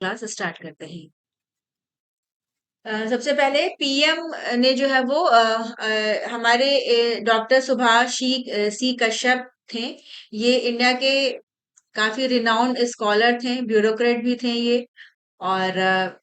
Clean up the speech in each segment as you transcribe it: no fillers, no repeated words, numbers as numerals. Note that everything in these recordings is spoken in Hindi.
क्लास स्टार्ट करते हैं। सबसे पहले पीएम ने जो है वो हमारे डॉक्टर सुभाष सी कश्यप थे। ये इंडिया के काफी रिनाउंड स्कॉलर थे, ब्यूरोक्रेट भी थे ये। और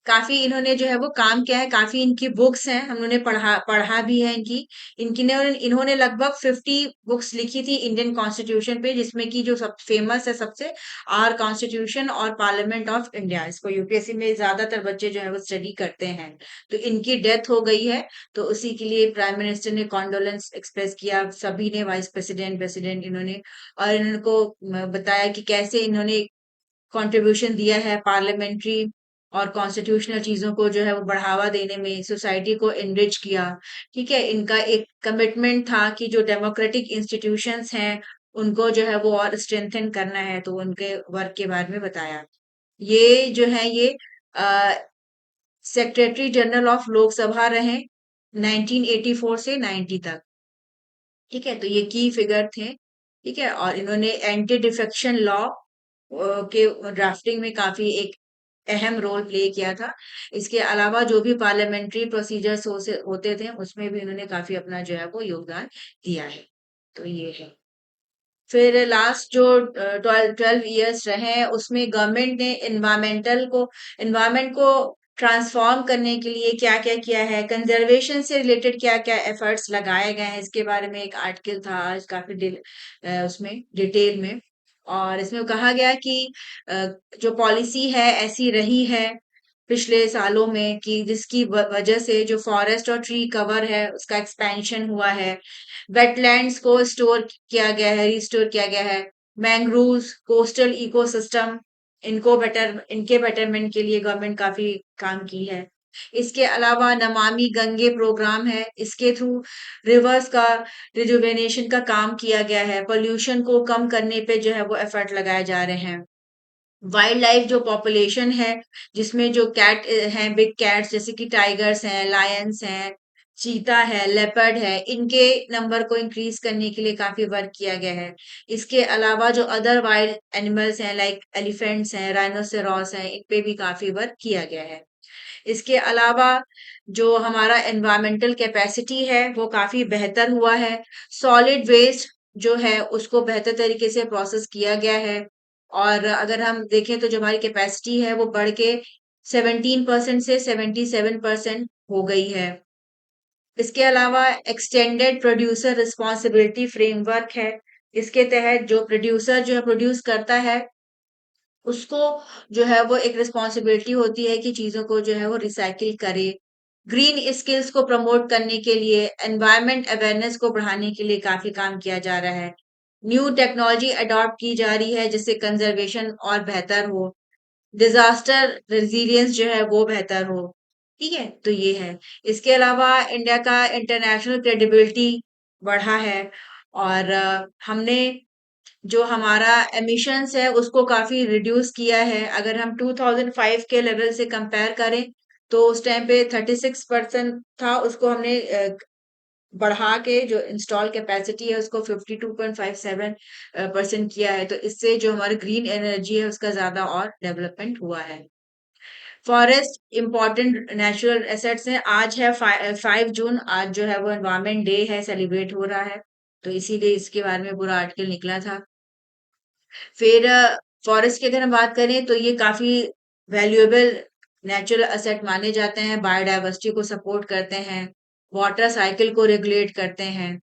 काफी इन्होंने जो है वो काम किया है, काफी इनकी बुक्स हैं, हम लोगों ने पढ़ा पढ़ा भी है इनकी। इनकी ने इन्होंने लगभग 50 बुक्स लिखी थी इंडियन कॉन्स्टिट्यूशन पे, जिसमें की जो सब फेमस है सबसे आर कॉन्स्टिट्यूशन और पार्लियामेंट ऑफ इंडिया। इसको यूपीएससी में ज्यादातर बच्चे जो है वो स्टडी करते हैं। तो इनकी डेथ हो गई है, तो उसी के लिए प्राइम मिनिस्टर ने कॉन्डोलेंस एक्सप्रेस किया, सभी ने, वाइस प्रेसिडेंट, प्रेसिडेंट, इन्होंने। और इनको बताया कि कैसे इन्होंने कंट्रीब्यूशन दिया है पार्लियामेंट्री और कॉन्स्टिट्यूशनल चीजों को जो है वो बढ़ावा देने में, सोसाइटी को एनरिच किया। ठीक है, इनका एक कमिटमेंट था कि जो डेमोक्रेटिक इंस्टीट्यूशंस हैं उनको जो है वो और स्ट्रेंथन करना है, तो उनके वर्क के बारे में बताया। ये जो है ये सेक्रेटरी जनरल ऑफ लोकसभा रहे 1984 से 90 तक। ठीक है, तो ये की फिगर थे। ठीक है, और इन्होंने एंटी डिफेक्शन लॉ के ड्राफ्टिंग में काफी एक अहम रोल प्ले किया था। इसके अलावा जो भी पार्लियामेंट्री प्रोसीजर्स होते थे उसमें भी इन्होंने काफी अपना जो है वो योगदान दिया है। तो ये है। फिर लास्ट जो 12 ईयर्स रहे हैं उसमें गवर्नमेंट ने इन्वायरमेंट को ट्रांसफॉर्म करने के लिए क्या क्या किया है, कंजर्वेशन से रिलेटेड क्या क्या एफर्ट्स लगाए गए हैं, इसके बारे में एक आर्टिकल था आज काफी उसमें डिटेल में। और इसमें कहा गया कि अ, जो पॉलिसी है ऐसी रही है पिछले सालों में कि जिसकी वजह से जो फॉरेस्ट और ट्री कवर है उसका एक्सपेंशन हुआ है, वेटलैंड्स को स्टोर किया गया है, रिस्टोर किया गया है, मैंग्रोव्स, कोस्टल इकोसिस्टम, इनके बेटरमेंट के लिए गवर्नमेंट काफी काम की है। इसके अलावा नमामि गंगे प्रोग्राम है, इसके थ्रू रिवर्स का रिजुवेनेशन का काम किया गया है, पोल्यूशन को कम करने पे जो है वो एफर्ट लगाए जा रहे हैं। वाइल्ड लाइफ जो पॉपुलेशन है, जिसमें जो कैट हैं, बिग कैट्स जैसे कि टाइगर्स हैं, लायंस हैं, चीता है, लेपर्ड है, इनके नंबर को इंक्रीज करने के लिए काफी वर्क किया गया है। इसके अलावा जो अदर वाइल्ड एनिमल्स हैं लाइक एलिफेंट्स हैं, राइनोसेरॉस हैं, इन पे भी काफी वर्क किया गया है। इसके अलावा जो हमारा एनवायरमेंटल कैपेसिटी है वो काफी बेहतर हुआ है। सॉलिड वेस्ट जो है उसको बेहतर तरीके से प्रोसेस किया गया है। और अगर हम देखें तो जो हमारी कैपेसिटी है वो बढ़ के 17% से 77% हो गई है। इसके अलावा एक्सटेंडेड प्रोड्यूसर रिस्पॉन्सिबिलिटी फ्रेमवर्क है। इसके तहत जो प्रोड्यूसर जो है प्रोड्यूस करता है उसको जो है वो एक रिस्पॉन्सिबिलिटी होती है कि चीजों को जो है वो रिसाइकिल करे। ग्रीन स्किल्स को प्रमोट करने के लिए, एनवायरमेंट अवेयरनेस को बढ़ाने के लिए काफी काम किया जा रहा है। न्यू टेक्नोलॉजी अडॉप्ट की जा रही है जिससे कंजर्वेशन और बेहतर हो, डिजास्टर रेजिलियंस जो है वो बेहतर हो। ठीक है, तो ये है। इसके अलावा इंडिया का इंटरनेशनल क्रेडिबिलिटी बढ़ा है। और हमने जो हमारा एमिशंस है उसको काफी रिड्यूस किया है। अगर हम 2005 के लेवल से कंपेयर करें तो उस टाइम पे 36% था, उसको हमने बढ़ा के जो इंस्टॉल कैपेसिटी है उसको 52.57% किया है। तो इससे जो हमारी ग्रीन एनर्जी है उसका ज्यादा और डेवलपमेंट हुआ है। फॉरेस्ट इंपॉर्टेंट नेचुरल एसेट्स हैं। आज है 5 जून, आज जो है वो एनवायरमेंट डे है, सेलिब्रेट हो रहा है। तो इसीलिए इसके बारे में पूरा आर्टिकल निकला था। फिर फॉरेस्ट की अगर हम बात करें तो ये काफी वैल्यूएबल नेचुरल असेट माने जाते हैं, बायोडायवर्सिटी को सपोर्ट करते हैं, वाटर साइकिल को रेगुलेट करते हैं।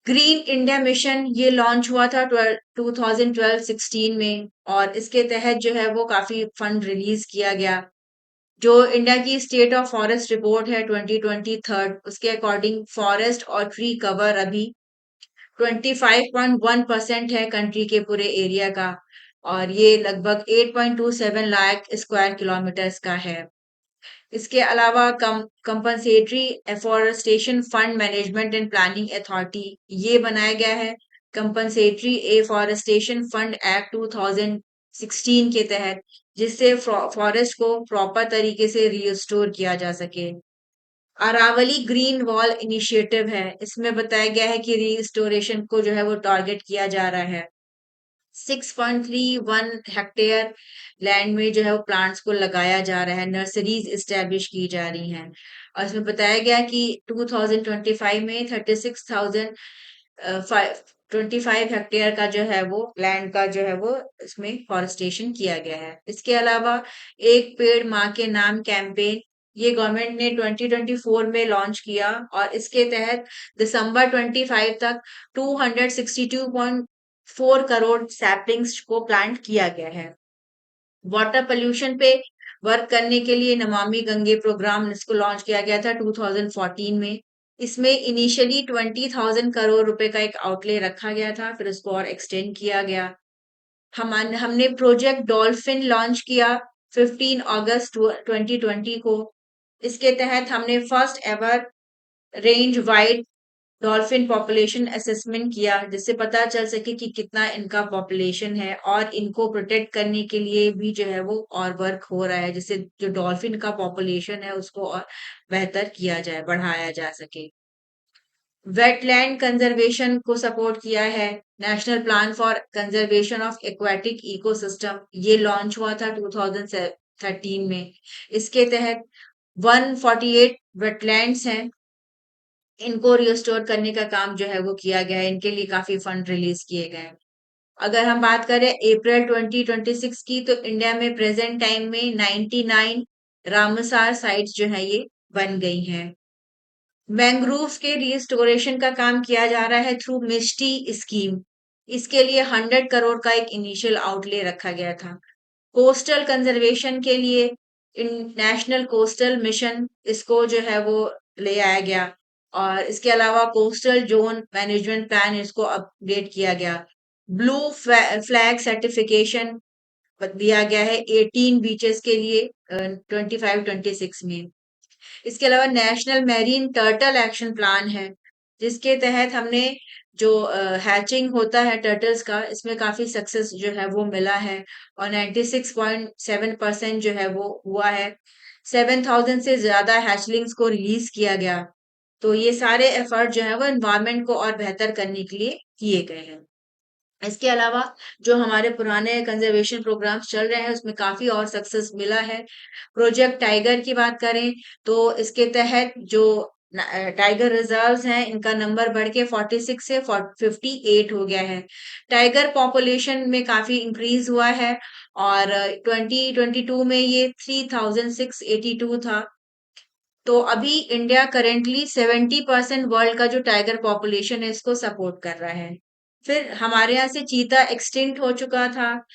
ग्रीन इंडिया मिशन ये लॉन्च हुआ था 2012-16 में, और इसके तहत जो है वो काफी फंड रिलीज किया गया। जो इंडिया की स्टेट ऑफ फॉरेस्ट रिपोर्ट है 2020 थर्ड, उसके अकॉर्डिंग फॉरेस्ट और ट्री कवर अभी 25.1% है कंट्री के पूरे एरिया का। और ये लगभग 8.27 लाख स्क्वायर किलोमीटर्स का है। इसके अलावा compensatory afforestation fund management and planning authority ये बनाया गया है। कंपनसेटरी एफॉरेस्टेशन फंड एक्ट 2016 के तहत, जिससे फॉरेस्ट को प्रॉपर तरीके से रिस्टोर किया जा सके। अरावली ग्रीन वॉल इनिशिएटिव है, इसमें बताया गया है कि रिस्टोरेशन को जो है वो टारगेट किया जा रहा है। 6.31 हेक्टेयर लैंड में जो है वो प्लांट्स को लगाया जा रहा है, नर्सरीज इस्टेब्लिश की जा रही हैं। और इसमें बताया गया कि 2025 में 36,000 25 हेक्टेयर का जो है वो लैंड का जो है वो इसमें फॉरेस्टेशन किया गया है। इसके अलावा एक पेड़ माँ के नाम कैंपेन, ये गवर्नमेंट ने 2024 में लॉन्च किया और इसके तहत दिसंबर 25 तक 262.4 करोड़ सैपलिंग्स को प्लांट किया गया है। वाटर पोल्यूशन पे वर्क करने के लिए नमामि गंगे प्रोग्राम इसको लॉन्च किया गया था 2014 में। इसमें इनिशियली 20,000 करोड़ रुपए का एक आउटले रखा गया था, फिर उसको और एक्सटेंड किया गया। हमने प्रोजेक्ट डॉल्फिन लॉन्च किया 15 अगस्त 2020 को। इसके तहत हमने first ever range wide dolphin population assessment किया, जिससे पता चल सके कि कितना इनका पॉपुलेशन है और इनको प्रोटेक्ट करने के लिए भी जो है वो और वर्क हो रहा है, जिससे जो डॉल्फिन का पॉपुलेशन है उसको और बेहतर किया जाए, बढ़ाया जा सके। वेटलैंड कंजर्वेशन को सपोर्ट किया है, national plan for conservation of aquatic ecosystem, ये लॉन्च हुआ था 2013 में। इसके तहत 148 वेटलैंड्स हैं, इनको रिस्टोर करने का काम जो है वो किया गया है, इनके लिए काफी फंड रिलीज किए गए हैं। अगर हम बात करें अप्रैल 2026 की, तो इंडिया में प्रेजेंट टाइम में 99 रामसार साइट्स जो है ये बन गई हैं। मैंग्रोव के रिस्टोरेशन का काम किया जा रहा है थ्रू मिस्टी स्कीम। इसके लिए 100 करोड़ का एक इनिशियल आउटले रखा गया था। कोस्टल कंजर्वेशन के लिए नेशनल कोस्टल मिशन इसको जो है वो ले आया गया और इसके अलावा कोस्टल जोन मैनेजमेंट प्लान इसको अपडेट किया गया। ब्लू फ्लैग सर्टिफिकेशन दिया गया है 18 बीचेस के लिए 25-26 में। इसके अलावा national marine turtle action plan है, जिसके तहत हमने जो हैचिंग होता है टर्टल्स का, इसमें काफी सक्सेस जो है वो मिला है और 96.7% जो है वो हुआ है। 7,000 से ज्यादा हैचलिंग्स को रिलीज किया गया। तो ये सारे एफर्ट जो है वो एनवायरमेंट को और बेहतर करने के लिए किए गए हैं। इसके अलावा जो हमारे पुराने कंजर्वेशन प्रोग्राम्स चल रहे हैं उसमें काफी और सक्सेस मिला है। प्रोजेक्ट टाइगर की बात करें तो इसके तहत जो टाइगर रिजर्व्स हैं इनका नंबर बढ़ के 46 से 58 हो गया है। टाइगर पॉपुलेशन में काफी इंक्रीज हुआ है और 2022 में ये 3,682 था। तो अभी इंडिया करेंटली 70% वर्ल्ड का जो टाइगर पॉपुलेशन है इसको सपोर्ट कर रहा है। फिर हमारे यहाँ से चीता एक्सटिंक्ट हो चुका था,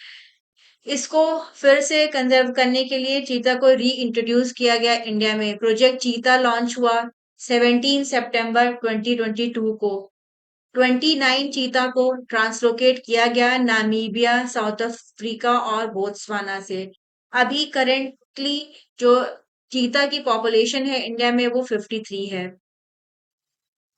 इसको फिर से कंजर्व करने के लिए चीता को री इंट्रोड्यूस किया गया इंडिया में। प्रोजेक्ट चीता लॉन्च हुआ 17 सितंबर 2022 को। 29 चीता को ट्रांसलोकेट किया गया नामीबिया, साउथ अफ्रीका और बोत्सवाना से। अभी करेंटली जो चीता की पॉपुलेशन है इंडिया में वो 53 है।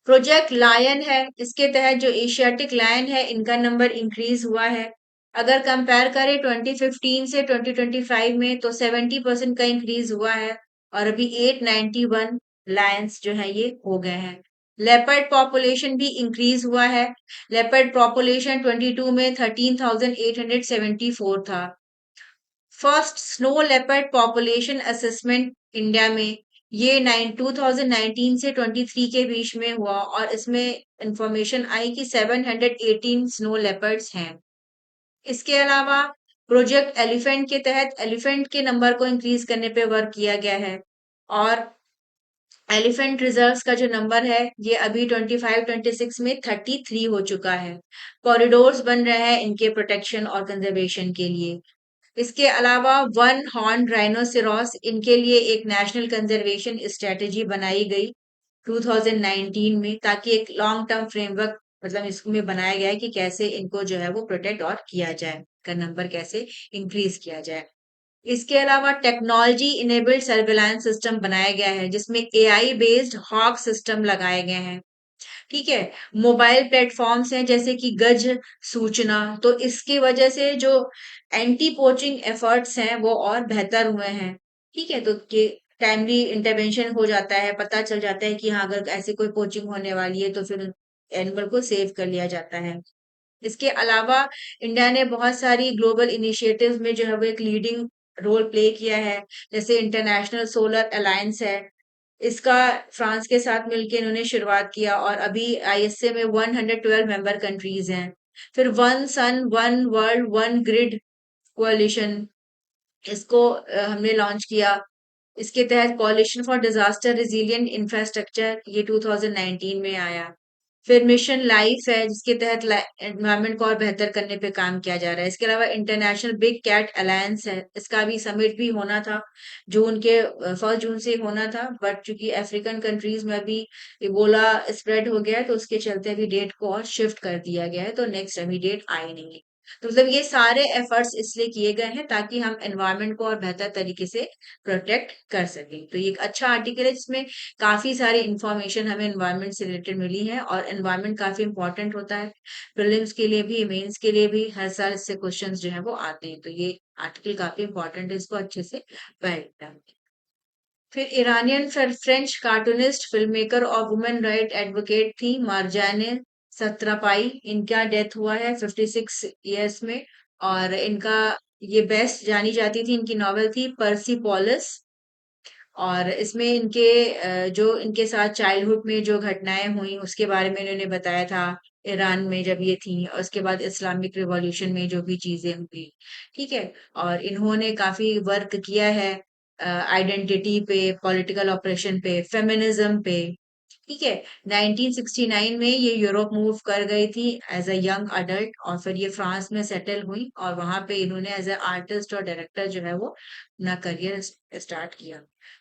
प्रोजेक्ट लायन है, इसके तहत जो एशियाटिक लायन है इनका नंबर इंक्रीज हुआ है। अगर कंपेयर करें 2015 से 2025 में तो 70% का इंक्रीज हुआ है और अभी 891 लायंस जो है ये हो गए हैं। लेपर्ड पॉपुलेशन भी इंक्रीज हुआ है। लेपर्ड पॉपुलेशन 22 में 13,874 था। First snow leopard population assessment India में ये 2019 से 23 के बीच में हुआ और इसमें इंफॉर्मेशन आई कि 718 स्नो लेपर्ड्स हैं। इसके अलावा प्रोजेक्ट एलिफेंट के तहत एलिफेंट के नंबर को इंक्रीज करने पे वर्क किया गया है और एलिफेंट रिजर्व्स का जो नंबर है ये अभी 25-26 में 33 हो चुका है। कॉरिडोर्स बन रहे हैं इनके प्रोटेक्शन और कंजर्वेशन के लिए। इसके अलावा वन हॉर्न राइनोसेरॉस इनके लिए एक नेशनल कंजर्वेशन स्ट्रेटेजी बनाई गई 2019 में, ताकि एक लॉन्ग टर्म फ्रेमवर्क मतलब इसमें बनाया गया है कि कैसे इनको जो है वो प्रोटेक्ट और किया जाए, का नंबर कैसे इंक्रीज किया जाए। इसके अलावा टेक्नोलॉजी इनेबल्ड सर्विलांस सिस्टम बनाया गया है जिसमें एआई बेस्ड हॉक सिस्टम लगाए गए हैं। ठीक है। मोबाइल प्लेटफॉर्म्स हैं जैसे कि गज सूचना, तो इसकी वजह से जो एंटी पोचिंग एफर्ट्स हैं वो और बेहतर हुए हैं। ठीक है, तो ये टाइमली इंटरवेंशन हो जाता है, पता चल जाता है कि हाँ अगर ऐसे कोई पोचिंग होने वाली है तो फिर एनिमल को सेव कर लिया जाता है। इसके अलावा इंडिया ने बहुत सारी ग्लोबल इनिशिएटिव्स में जो है वो एक लीडिंग रोल प्ले किया है। जैसे इंटरनेशनल सोलर अलायंस है, इसका फ्रांस के साथ मिलकर इन्होंने शुरुआत किया और अभी आईएसए में 112 मेंबर कंट्रीज हैं। फिर one sun one world one grid कोalition, इसको हमने लॉन्च किया। इसके तहत coalition for disaster resilient infrastructure, ये 2019 में आया। फिर मिशन लाइफ है, जिसके तहत एनवायरनमेंट को और बेहतर करने पे काम किया जा रहा है। इसके अलावा इंटरनेशनल बिग कैट अलायंस है, इसका भी समिट भी होना था, जून के 1 जून से होना था, बट चूंकि अफ्रीकन कंट्रीज में अभी इबोला स्प्रेड हो गया है, तो उसके चलते अभी डेट को और शिफ्ट कर दिया गया है, तो नेक्स्ट अभी डेट आई नहीं है। तो मतलब ये सारे एफर्ट्स इसलिए किए गए हैं ताकि हम एनवायरनमेंट को और बेहतर तरीके से प्रोटेक्ट कर सकें। तो ये एक अच्छा आर्टिकल है जिसमें काफी सारी इंफॉर्मेशन हमें एनवायरनमेंट से रिलेटेड मिली है, और एनवायरनमेंट काफी इंपॉर्टेंट होता है, प्रीलिम्स के लिए भी, मेंस के लिए भी हर साल इससे क्वेश्चंस जो है वो आते हैं। तो ये आर्टिकल काफी इंपॉर्टेंट है, इसको अच्छे से पढ़ना। फिर Iranian French cartoonist, film maker और वुमेन राइट एडवोकेट थी मार्जाने सत्रापाई। इनका डेथ हुआ है 56 ईयर्स में, और इनका ये बेस्ट जानी जाती थी, इनकी नॉवेल थी पर्सिपोलिस। और इसमें इनके जो इनके साथ चाइल्डहुड में जो घटनाएं हुई उसके बारे में इन्होंने बताया था, ईरान में जब ये थी, और उसके बाद इस्लामिक रिवॉल्यूशन में जो भी चीजें हुई। ठीक है। और इन्होंने काफी वर्क किया है आइडेंटिटी पे, पॉलिटिकल ऑपरेशन पे, फेमिनिज्म पे। ठीक है। 1969 में ये यूरोप मूव कर गई थी एज अ यंग अडल्ट, और फिर ये फ्रांस में सेटल हुई, और वहां पे इन्होंने एज अ आर्टिस्ट और डायरेक्टर जो है वो अपना करियर स्टार्ट किया।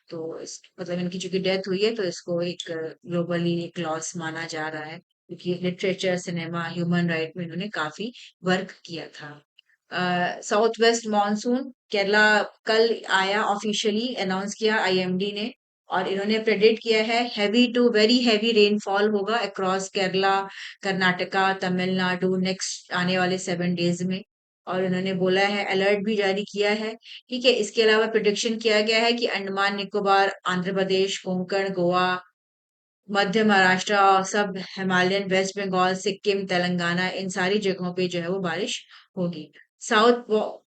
तो इस मतलब इनकी चूंकि डेथ हुई है, तो इसको एक ग्लोबली एक लॉस माना जा रहा है, क्योंकि लिटरेचर, सिनेमा, ह्यूमन राइट में इन्होंने काफी वर्क किया था। साउथ वेस्ट मानसून केरला कल आया, ऑफिशियली अनाउंस किया आईएमडी ने, और इन्होंने प्रेडिक्ट किया है heavy to very heavy rainfall होगा अक्रॉस केरला, कर्नाटका, तमिलनाडु नेक्स्ट आने वाले 7 डेज में। और इन्होंने बोला है, अलर्ट भी जारी किया है। ठीक है। इसके अलावा प्रिडिक्शन किया गया है कि अंडमान निकोबार, आंध्र प्रदेश, कोंकण, गोवा, मध्य महाराष्ट्र और सब हिमालयन, वेस्ट बंगाल, सिक्किम, तेलंगाना, इन सारी जगहों पे जो है वो बारिश होगी। साउथ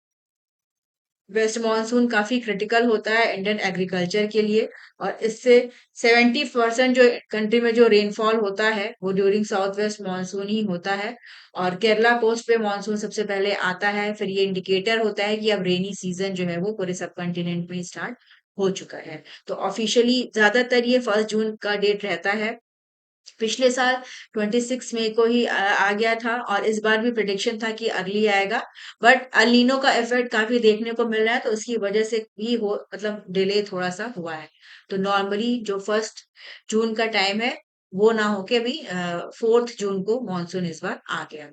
वेस्ट मानसून काफी क्रिटिकल होता है इंडियन एग्रीकल्चर के लिए, और इससे 70% जो कंट्री में जो रेनफॉल होता है वो ड्यूरिंग साउथ वेस्ट मानसून ही होता है। और केरला कोस्ट पे मानसून सबसे पहले आता है, फिर ये इंडिकेटर होता है कि अब रेनी सीजन जो है वो पूरे सब कॉन्टिनेंट में स्टार्ट हो चुका है। तो ऑफिशियली ज्यादातर ये 1 जून का डेट रहता है। पिछले साल 26 मई को ही आ गया था, और इस बार भी प्रिडिक्शन था कि अर्ली आएगा, बट अलीनो का इफेक्ट काफी देखने को मिल रहा है, तो उसकी वजह से भी हो मतलब डिले थोड़ा सा हुआ है। तो नॉर्मली जो 1 जून का टाइम है वो ना होके अभी 4 जून को मॉनसून इस बार आ गया।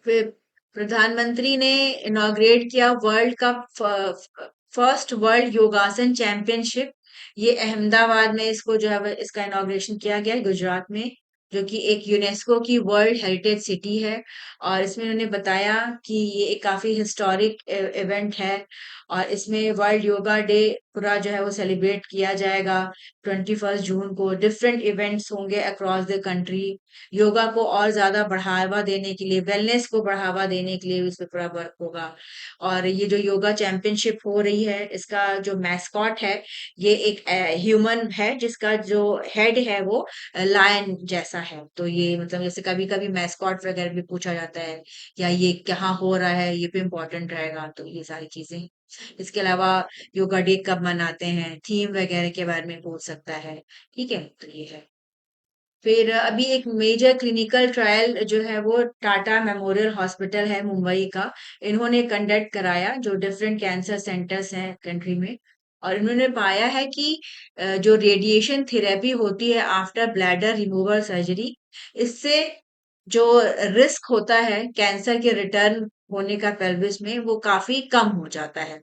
फिर प्रधानमंत्री ने इनॉग्रेट किया वर्ल्ड का फर्स्ट वर्ल्ड योगासन चैंपियनशिप। ये अहमदाबाद में इसको जो है इसका इनॉग्रेशन किया गया है, गुजरात में, जो कि एक यूनेस्को की वर्ल्ड हेरिटेज सिटी है। और इसमें उन्होंने बताया कि ये एक काफी हिस्टोरिक इवेंट है, और इसमें वर्ल्ड योगा डे पूरा जो है वो सेलिब्रेट किया जाएगा 21 जून को। डिफरेंट इवेंट्स होंगे अक्रॉस द कंट्री, योगा को और ज्यादा बढ़ावा देने के लिए, वेलनेस को बढ़ावा देने के लिए इस पे पूरा वर्क होगा। और ये जो योगा चैंपियनशिप हो रही है, इसका जो मैस्कॉट है, ये एक ह्यूमन है जिसका जो हेड है वो लायन जैसा है। तो ये मतलब जैसे कभी कभी मैस्कॉट वगैरह भी पूछा जाता है, या ये कहाँ हो रहा है, ये भी इम्पोर्टेंट रहेगा, तो ये सारी चीजें। इसके अलावा योगा डे कब मनाते हैं, थीम वगैरह के बारे में पूछ सकता है। ठीक है। तो ये है। फिर अभी एक मेजर क्लिनिकल ट्रायल जो है वो टाटा मेमोरियल हॉस्पिटल है मुंबई का, इन्होंने कंडक्ट कराया, जो डिफरेंट कैंसर सेंटर्स हैं कंट्री में। और इन्होंने पाया है कि जो रेडिएशन थेरेपी होती है आफ्टर ब्लैडर रिमूवल सर्जरी, इससे जो रिस्क होता है कैंसर के रिटर्न होने का पेल्विस में, वो काफी कम हो जाता है।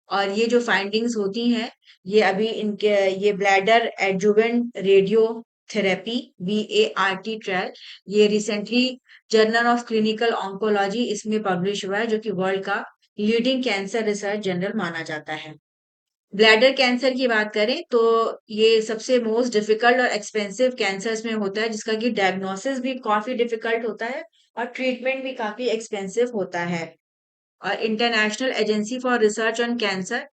और ये जो फाइंडिंग्स होती हैं, ये अभी इनके ये bladder adjuvant radio therapy VART trial, ये recently journal of clinical oncology इसमें पब्लिश हुआ है, जो कि वर्ल्ड का लीडिंग कैंसर रिसर्च जर्नल माना जाता है। ब्लैडर कैंसर की बात करें तो ये सबसे मोस्ट डिफिकल्ट और एक्सपेंसिव कैंसर्स में होता है, जिसका कि डायग्नोसिस भी काफी डिफिकल्ट होता है, और ट्रीटमेंट भी काफी एक्सपेंसिव होता है। और international agency for research on cancer,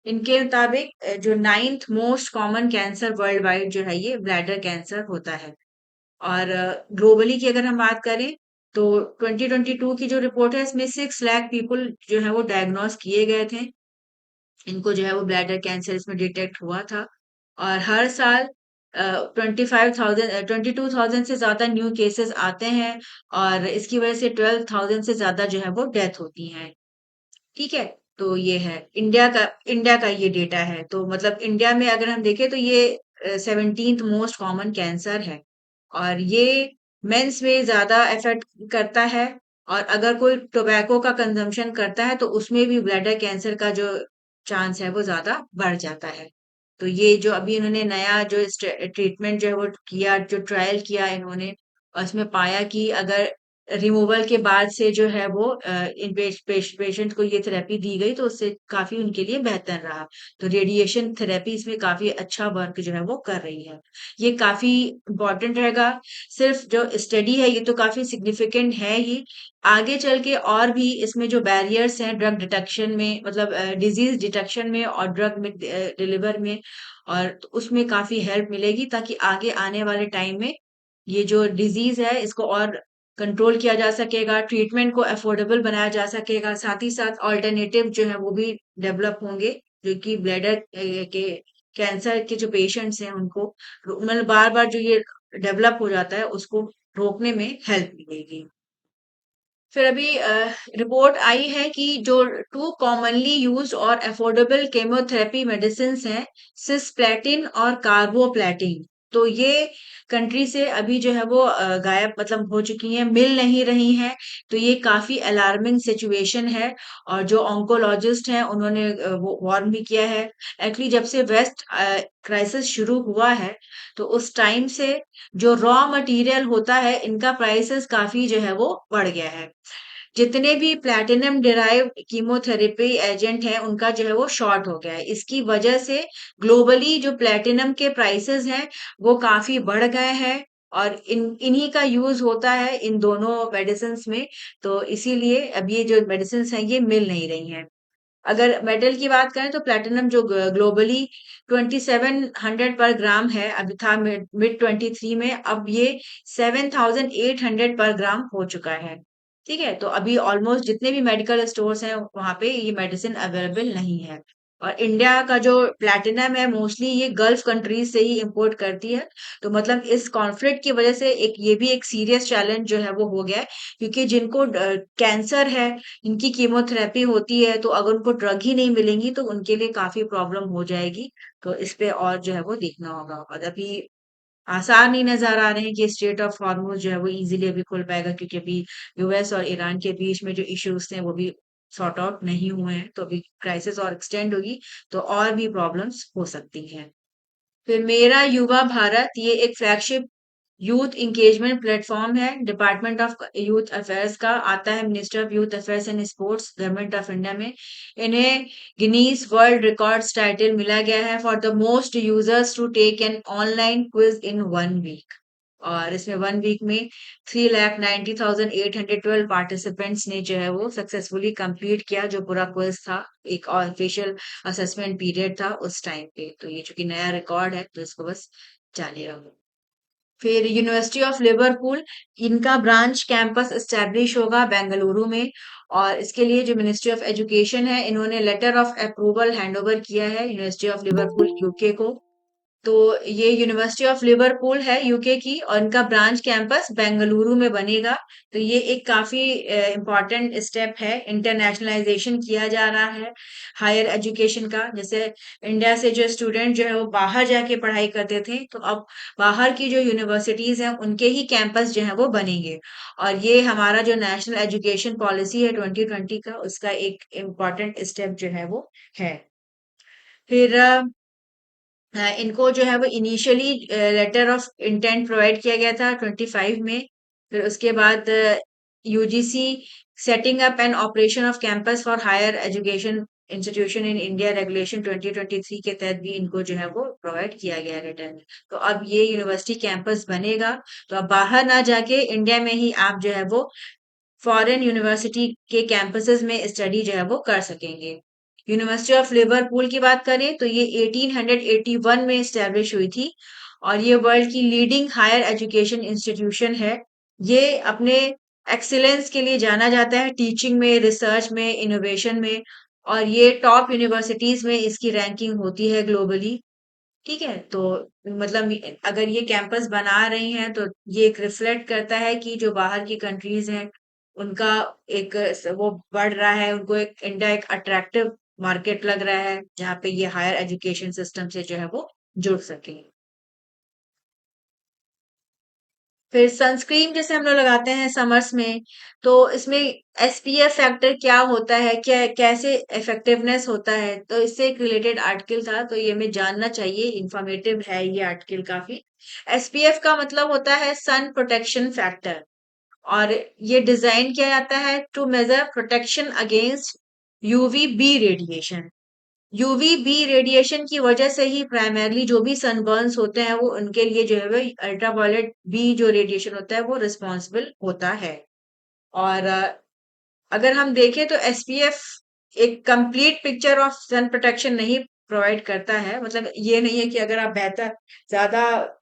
इनके मुताबिक जो ninth most common cancer world wide जो है ये ब्लैडर कैंसर होता है। और ग्लोबली की अगर हम बात करें तो 2022 की जो रिपोर्ट है इसमें 6 लाख पीपल जो है वो डायग्नोस किए गए थे। इनको जो है वो ब्लैडर कैंसर इसमें डिटेक्ट हुआ था। और हर साल 22,000 से ज्यादा न्यू केसेस आते हैं। और इसकी वजह से 12,000 से ज्यादा जो है वो डेथ होती हैं। ठीक है। तो ये है इंडिया का ये डेटा है। तो मतलब इंडिया में अगर हम देखें तो ये 17th मोस्ट कॉमन कैंसर है। और ये मेंस में ज्यादा इफेक्ट करता है। और अगर कोई टोबैको का कंजम्पशन करता है तो उसमें भी ब्लैडर कैंसर का जो चांस है वो ज्यादा बढ़ जाता है। तो ये जो अभी इन्होंने नया जो ट्रीटमेंट जो है वो किया, जो ट्रायल किया इन्होंने, और उसमें पाया कि अगर रिमूवल के बाद से जो है वो इन पेशेंट को ये थेरेपी दी गई तो उससे काफी उनके लिए बेहतर रहा। तो रेडिएशन थेरेपी इसमें काफी अच्छा वर्क जो है वो कर रही है। ये काफी इम्पोर्टेंट रहेगा। सिर्फ जो स्टडी है ये तो काफी सिग्निफिकेंट है ही। आगे चल के और भी इसमें जो बैरियर्स हैं ड्रग डिटेक्शन में, मतलब डिजीज डिटेक्शन में और ड्रग में डिलीवर में, और तो उसमें काफी हेल्प मिलेगी ताकि आगे आने वाले टाइम में ये जो डिजीज है इसको और कंट्रोल किया जा सकेगा, ट्रीटमेंट को अफोर्डेबल बनाया जा सकेगा, साथ ही साथ ऑल्टरनेटिव जो है वो भी डेवलप होंगे, जो कि ब्लैडर के कैंसर के जो पेशेंट्स हैं उनको मतलब बार बार जो ये डेवलप हो जाता है उसको रोकने में हेल्प मिलेगी। फिर अभी रिपोर्ट आई है कि जो टू कॉमनली यूज्ड और अफोर्डेबल केमोथेरेपी मेडिसिन हैं, सिस्प्लेटिन और कार्बोप्लेटिन, तो ये कंट्री से अभी जो है वो गायब मतलब हो चुकी हैं, मिल नहीं रही हैं। तो ये काफी अलार्मिंग सिचुएशन है। और जो ऑन्कोलॉजिस्ट हैं उन्होंने वो वार्न भी किया है। एक्चुअली जब से वेस्ट क्राइसिस शुरू हुआ है तो उस टाइम से जो रॉ मटेरियल होता है इनका प्राइसेस काफी जो है वो बढ़ गया है। जितने भी प्लैटिनम डिराइव्ड कीमोथेरेपी एजेंट हैं उनका जो है वो शॉर्ट हो गया है। इसकी वजह से ग्लोबली जो प्लैटिनम के प्राइसेस हैं वो काफी बढ़ गए हैं। और इन्हीं का यूज होता है इन दोनों मेडिसिन में। तो इसीलिए अब ये जो मेडिसिन हैं ये मिल नहीं रही हैं। अगर मेटल की बात करें तो प्लैटिनम जो ग्लोबली 2700 पर ग्राम है, अभी था मिड 23 में, अब ये 7800 पर ग्राम हो चुका है। ठीक है। तो अभी ऑलमोस्ट जितने भी मेडिकल स्टोर्स हैं वहां पे ये मेडिसिन अवेलेबल नहीं है। और इंडिया का जो प्लैटिनम है मोस्टली ये गल्फ कंट्रीज से ही इंपोर्ट करती है। तो मतलब इस कॉन्फ्लिक्ट की वजह से एक ये भी एक सीरियस चैलेंज जो है वो हो गया है। क्योंकि जिनको कैंसर है, इनकी कीमोथेरेपी होती है, तो अगर उनको ड्रग ही नहीं मिलेंगी तो उनके लिए काफी प्रॉब्लम हो जाएगी। तो इस पे और जो है वो देखना होगा। और अभी आसार नहीं नजर आ रहे हैं कि स्ट्रेट ऑफ हॉर्मुज जो है वो इजीली अभी खुल पाएगा, क्योंकि अभी यूएस और ईरान के बीच में जो इश्यूज थे वो भी सॉर्ट आउट नहीं हुए हैं। तो अभी क्राइसिस और एक्सटेंड होगी तो और भी प्रॉब्लम्स हो सकती हैं। फिर मेरा युवा भारत, ये एक फ्लैगशिप यूथ इंगेजमेंट प्लेटफॉर्म है डिपार्टमेंट ऑफ यूथ अफेयर्स का, आता है minister of youth affairs and sports government of India में। इन्हें गिनीज वर्ल्ड रिकॉर्ड्स टाइटल मिला गया है for the most users to take an online quiz in 1 week. और इसमें 1 वीक में 3,90,812 पार्टिसिपेंट्स ने जो है वो सक्सेसफुली कंप्लीट किया जो पूरा क्विज था। एक ऑफिशियल असेसमेंट पीरियड था उस टाइम पे। तो ये चूंकि नया रिकॉर्ड है तो इसको बस जानिए रहो। फिर यूनिवर्सिटी ऑफ लिवरपूल, इनका ब्रांच कैंपस एस्टेब्लिश होगा बेंगलुरु में। और इसके लिए जो मिनिस्ट्री ऑफ एजुकेशन है इन्होंने लेटर ऑफ अप्रूवल हैंडओवर किया है यूनिवर्सिटी ऑफ लिवरपूल यूके को। तो ये यूनिवर्सिटी ऑफ लिवरपूल है यूके की और इनका ब्रांच कैंपस बेंगलुरु में बनेगा। तो ये एक काफी इम्पोर्टेंट स्टेप है। इंटरनेशनलाइजेशन किया जा रहा है हायर एजुकेशन का। जैसे इंडिया से जो स्टूडेंट जो है वो बाहर जाके पढ़ाई करते थे, तो अब बाहर की जो यूनिवर्सिटीज हैं उनके ही कैंपस जो है वो बनेंगे। और ये हमारा जो नेशनल एजुकेशन पॉलिसी है 2020 का, उसका एक इम्पोर्टेंट स्टेप जो है वो है। फिर इनको जो है वो initially letter of intent provide किया गया था 25 में। फिर उसके बाद UGC setting up an operation of campus for higher education institution in India regulation 2023 के तहत भी इनको जो है वो प्रोवाइड किया गया रिटर्न। तो अब ये यूनिवर्सिटी कैंपस बनेगा, तो अब बाहर ना जाके इंडिया में ही आप जो है वो फॉरेन यूनिवर्सिटी के कैंपसेस में स्टडी जो है वो कर सकेंगे। यूनिवर्सिटी ऑफ लिवरपूल की बात करें तो ये 1881 में स्टैब्लिश हुई थी और ये वर्ल्ड की लीडिंग हायर एजुकेशन इंस्टीट्यूशन है। ये अपने एक्सीलेंस के लिए जाना जाता है, टीचिंग में, रिसर्च में, इनोवेशन में, और ये टॉप यूनिवर्सिटीज में इसकी रैंकिंग होती है ग्लोबली। ठीक है, तो मतलब अगर ये कैंपस बना रही हैं तो ये एक रिफ्लेक्ट करता है कि जो बाहर की कंट्रीज हैं उनका एक वो बढ़ रहा है, उनको एक इंडिया एक अट्रैक्टिव मार्केट लग रहा है जहाँ पे ये हायर एजुकेशन सिस्टम से जो है वो जुड़ सके। फिर सनस्क्रीन जैसे हम लोग लगाते हैं समर्स में, तो इसमें एसपीएफ फैक्टर क्या होता है, क्या कैसे इफेक्टिवनेस होता है, तो इससे एक रिलेटेड आर्टिकल था, तो ये हमें जानना चाहिए, इंफॉर्मेटिव है ये आर्टिकल काफी। एसपीएफ का मतलब होता है सन प्रोटेक्शन फैक्टर, और ये डिजाइन किया जाता है to measure protection against UV B radiation. UV B radiation की वजह से ही प्राइमरली जो भी सनबर्न्स होते हैं वो उनके लिए जो है वो अल्ट्रावायलेट बी जो रेडिएशन होता है वो रिस्पॉन्सिबल होता है। और अगर हम देखें तो एसपीएफ एक complete picture of sun protection नहीं प्रोवाइड करता है, मतलब ये नहीं है कि अगर आप बेहतर ज्यादा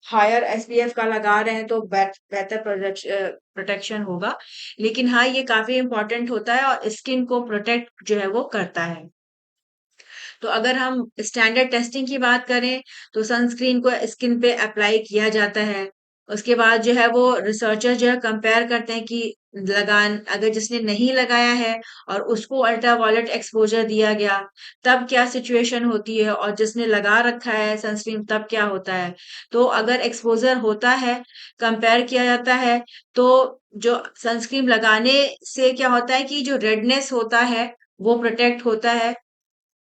हायर एसपीएफ का लगा रहे हैं तो बेहतर प्रोटेक्शन होगा, लेकिन हाँ ये काफी इंपॉर्टेंट होता है और स्किन को प्रोटेक्ट जो है वो करता है। तो अगर हम स्टैंडर्ड टेस्टिंग की बात करें तो सनस्क्रीन को स्किन पे अप्लाई किया जाता है। उसके बाद जो है वो रिसर्चर जो है कंपेयर करते हैं कि लगान अगर जिसने नहीं लगाया है और उसको अल्ट्रावायलेट एक्सपोजर दिया गया तब क्या सिचुएशन होती है, और जिसने लगा रखा है सनस्क्रीन तब क्या होता है। तो अगर एक्सपोजर होता है, कंपेयर किया जाता है, तो जो सनस्क्रीन लगाने से क्या होता है कि जो रेडनेस होता है वो प्रोटेक्ट होता है।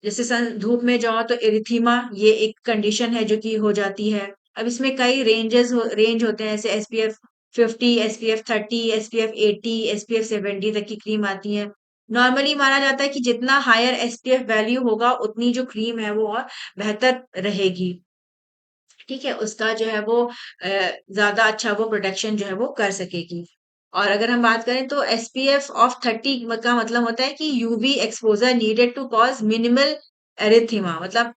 जैसे धूप में जाओ तो एरिथीमा ये एक कंडीशन है जो कि हो जाती है। अब इसमें कई रेंज होते हैं, जैसे एसपीएफ 50, एसपीएफ 30, एसपीएफ 80, एसपीएफ 70 तक की क्रीम आती है। नॉर्मली माना जाता है कि जितना हायर एसपीएफ वैल्यू होगा उतनी जो क्रीम है वो और बेहतर रहेगी। ठीक है, उसका जो है वो ज्यादा अच्छा वो प्रोटेक्शन जो है वो कर सकेगी। और अगर हम बात करें तो एसपीएफ ऑफ 30 का मतलब होता है कि UV exposure needed to cause minimal erythema, मतलब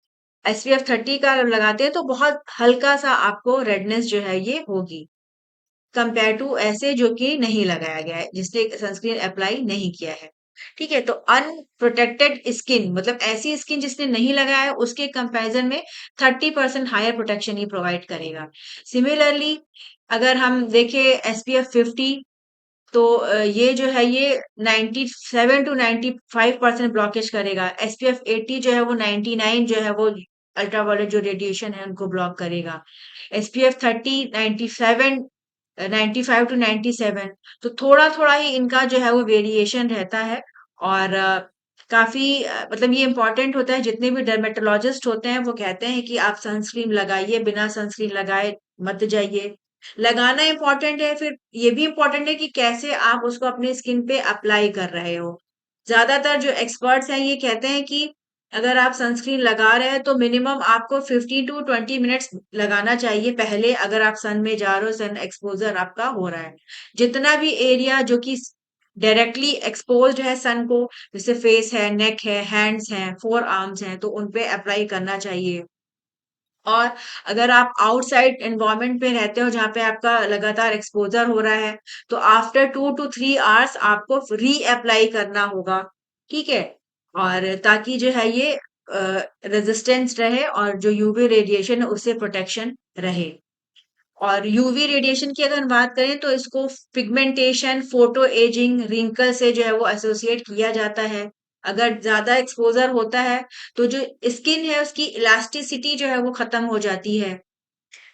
एसपीएफ 30 का लगाते हैं तो बहुत हल्का सा आपको रेडनेस जो है ये होगी, कंपेयर टू ऐसे जो कि नहीं लगाया गया है, जिसने सनस्क्रीन अप्लाई नहीं किया है। ठीक है, तो अनप्रोटेक्टेड स्किन मतलब ऐसी स्किन जिसने नहीं लगाया है उसके कंपैरिजन में 30% हायर प्रोटेक्शन ही प्रोवाइड करेगा। सिमिलरली अगर हम देखें एसपीएफ 50, तो ये जो है ये 97 टू 95% ब्लॉकेज करेगा। एसपीएफ 80 जो है वो 99 जो है वो अल्ट्रावायलेट जो रेडिएशन है उनको ब्लॉक करेगा। एसपीएफ 30 97 95 टू 97, तो थोड़ा थोड़ा ही इनका जो है वो वेरिएशन रहता है। और काफी मतलब ये इंपॉर्टेंट होता है, जितने भी डर्मेटोलॉजिस्ट होते हैं वो कहते हैं कि आप सनस्क्रीन लगाइए, बिना सनस्क्रीन लगाए मत जाइए। लगाना इंपॉर्टेंट है, फिर ये भी इंपॉर्टेंट है कि कैसे आप उसको अपने स्किन पे अप्लाई कर रहे हो। ज्यादातर जो एक्सपर्ट्स हैं ये कहते हैं कि अगर आप सनस्क्रीन लगा रहे हैं तो मिनिमम आपको 15 टू 20 मिनट्स लगाना चाहिए पहले, अगर आप सन में जा रहे हो, सन एक्सपोजर आपका हो रहा है। जितना भी एरिया जो कि डायरेक्टली एक्सपोज्ड है सन को, जैसे फेस है, नेक है, हैंड्स हैं, फोर आर्म्स हैं, तो उन पे अप्लाई करना चाहिए। और अगर आप आउटसाइड एनवायरनमेंट में रहते हो जहाँ पे आपका लगातार एक्सपोजर हो रहा है, तो आफ्टर 2 to 3 आवर्स आपको री अप्लाई करना होगा। ठीक है, और ताकि जो है ये रेजिस्टेंस रहे और जो यूवी रेडिएशन है उससे प्रोटेक्शन रहे। और यूवी रेडिएशन की अगर हम बात करें तो इसको पिगमेंटेशन, फोटो एजिंग, रिंकल से जो है वो एसोसिएट किया जाता है। अगर ज्यादा एक्सपोजर होता है तो जो स्किन है उसकी इलास्टिसिटी जो है वो खत्म हो जाती है।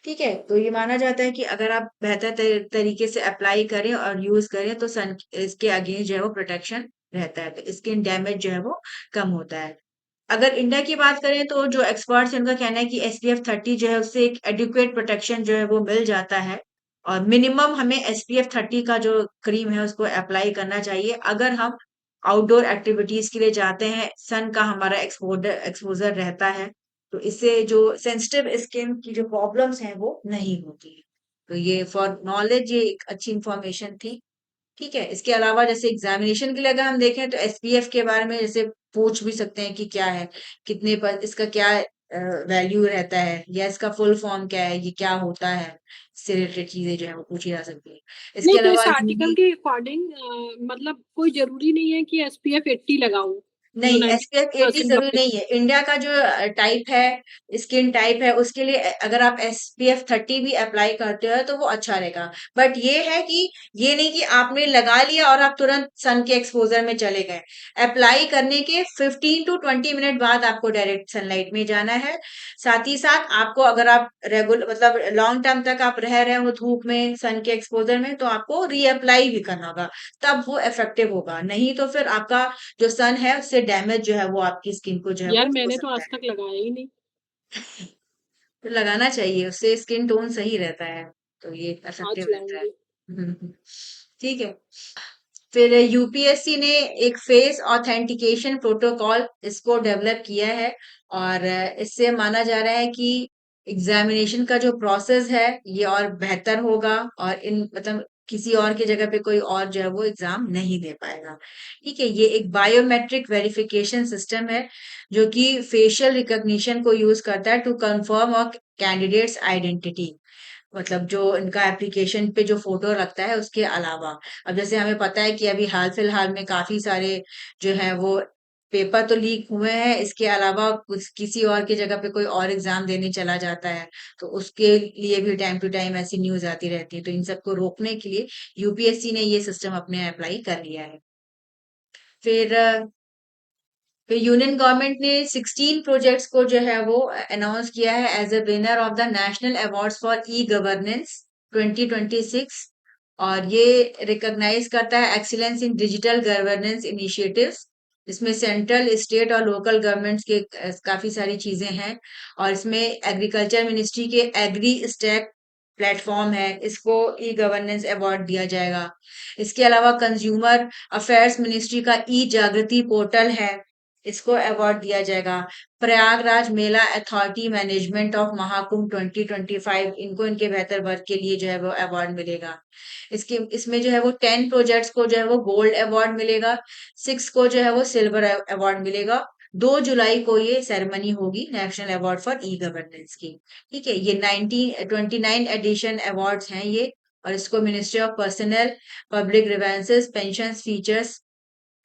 ठीक है, तो ये माना जाता है कि अगर आप बेहतर तरीके से अप्लाई करें और यूज करें तो सन इसके अगेंस्ट जो है वो प्रोटेक्शन रहता है, तो स्किन डैमेज जो है वो कम होता है। अगर इंडिया की बात करें तो जो एक्सपर्ट्स हैं उनका कहना है कि एसपीएफ 30 जो है उससे एक एडिक्वेट प्रोटेक्शन जो है वो मिल जाता है, और मिनिमम हमें एसपीएफ 30 का जो क्रीम है उसको अप्लाई करना चाहिए। अगर हम आउटडोर एक्टिविटीज के लिए जाते हैं, सन का हमारा एक्सपोजर रहता है, तो इससे जो सेंसिटिव स्किन की जो प्रॉब्लम्स हैं वो नहीं होती है। तो ये फॉर नॉलेज ये एक अच्छी इंफॉर्मेशन थी। ठीक है, इसके अलावा जैसे एग्जामिनेशन के लिए अगर हम देखें तो एसपीएफ के बारे में जैसे पूछ भी सकते हैं कि क्या है, कितने पर इसका क्या वैल्यू रहता है, या इसका फुल फॉर्म क्या है, ये क्या होता है, इससे रिलेटेड चीजें जो है वो पूछी जा सकती है। इसके नहीं, तो अलावा इस आर्टिकल यूवी के अकॉर्डिंग मतलब कोई जरूरी नहीं है कि SPF 80 लगाऊं जो नहीं, 90% एसपीएफ 80 जरूरी कवरेज। नहीं है। इंडिया का जो टाइप है, स्किन टाइप है, उसके लिए अगर आप एसपीएफ 30 भी अप्लाई करते हो तो वो अच्छा रहेगा। बट ये है कि ये नहीं कि आपने लगा लिया और आप तुरंत सन के एक्सपोजर में चले गए। अप्लाई करने के 15 to 20 मिनट बाद आपको डायरेक्ट सनलाइट में जाना है। साथ ही साथ आपको, अगर आप रेगुलर मतलब लॉन्ग टर्म तक आप रह रहे हो धूप में, सन के एक्सपोजर में, तो आपको रीअप्लाई भी करना होगा, तब वो इफेक्टिव होगा। नहीं तो फिर आपका जो सन है उससे डैमेज जो है वो आपकी स्किन को जो है वो यार हो मैंने तो सकता आज है। तक लगाया ही नहीं। तो लगाना चाहिए, उससे स्किन टोन सही रहता है, तो ये आज इफेक्टिव रहता है। लाऊंगी। हम्म, ठीक है। फिर यूपीएससी ने एक फेस ऑथेंटिकेशन प्रोटोकॉल इसको डेवलप किया है, और इससे माना जा रहा है कि एग्जामिनेशन का जो प्रोसेस है ये और बेहतर होगा, और इन मतलब किसी और की जगह पे कोई और जो है वो एग्जाम नहीं दे पाएगा। ठीक है, ये एक बायोमेट्रिक वेरिफिकेशन सिस्टम है जो कि फेशियल रिकॉग्निशन को यूज करता है टू कंफर्म और कैंडिडेट्स आइडेंटिटी। मतलब जो इनका एप्लीकेशन पे जो फोटो लगता है उसके अलावा, अब जैसे हमें पता है कि अभी हाल फिलहाल में काफी सारे जो है वो पेपर तो लीक हुए हैं, इसके अलावा कुछ किसी और की जगह पे कोई और एग्जाम देने चला जाता है, तो उसके लिए भी टाइम टू टाइम ऐसी न्यूज आती रहती है। तो इन सबको रोकने के लिए यूपीएससी ने ये सिस्टम अपने अप्लाई कर लिया है। फिर यूनियन गवर्नमेंट ने 16 प्रोजेक्ट्स को जो है वो अनाउंस किया है as a winner of the national awards for e governance 2026, और ये रिकॉग्नाइज करता है excellence in digital governance initiatives. इसमें सेंट्रल, स्टेट और लोकल गवर्नमेंट्स के काफी सारी चीजें हैं, और इसमें एग्रीकल्चर मिनिस्ट्री के एग्री स्टैक प्लेटफॉर्म है, इसको ई गवर्नेंस अवार्ड दिया जाएगा। इसके अलावा कंज्यूमर अफेयर्स मिनिस्ट्री का ई जागृति पोर्टल है, इसको अवार्ड दिया जाएगा। प्रयागराज मेला अथॉरिटी मैनेजमेंट ऑफ महाकुंभ 2025, इनको इनके बेहतर वर्क के लिए जो है वो अवार्ड मिलेगा। इसके इसमें जो है वो 10 प्रोजेक्ट्स को जो है वो गोल्ड अवार्ड मिलेगा, 6 को जो है वो सिल्वर अवार्ड मिलेगा। 2 जुलाई को ये सेरेमनी होगी national award for e governance की। ठीक है, ये 29 एडिशन अवार्ड्स हैं ये, और इसको ministry of personnel public grievances pension features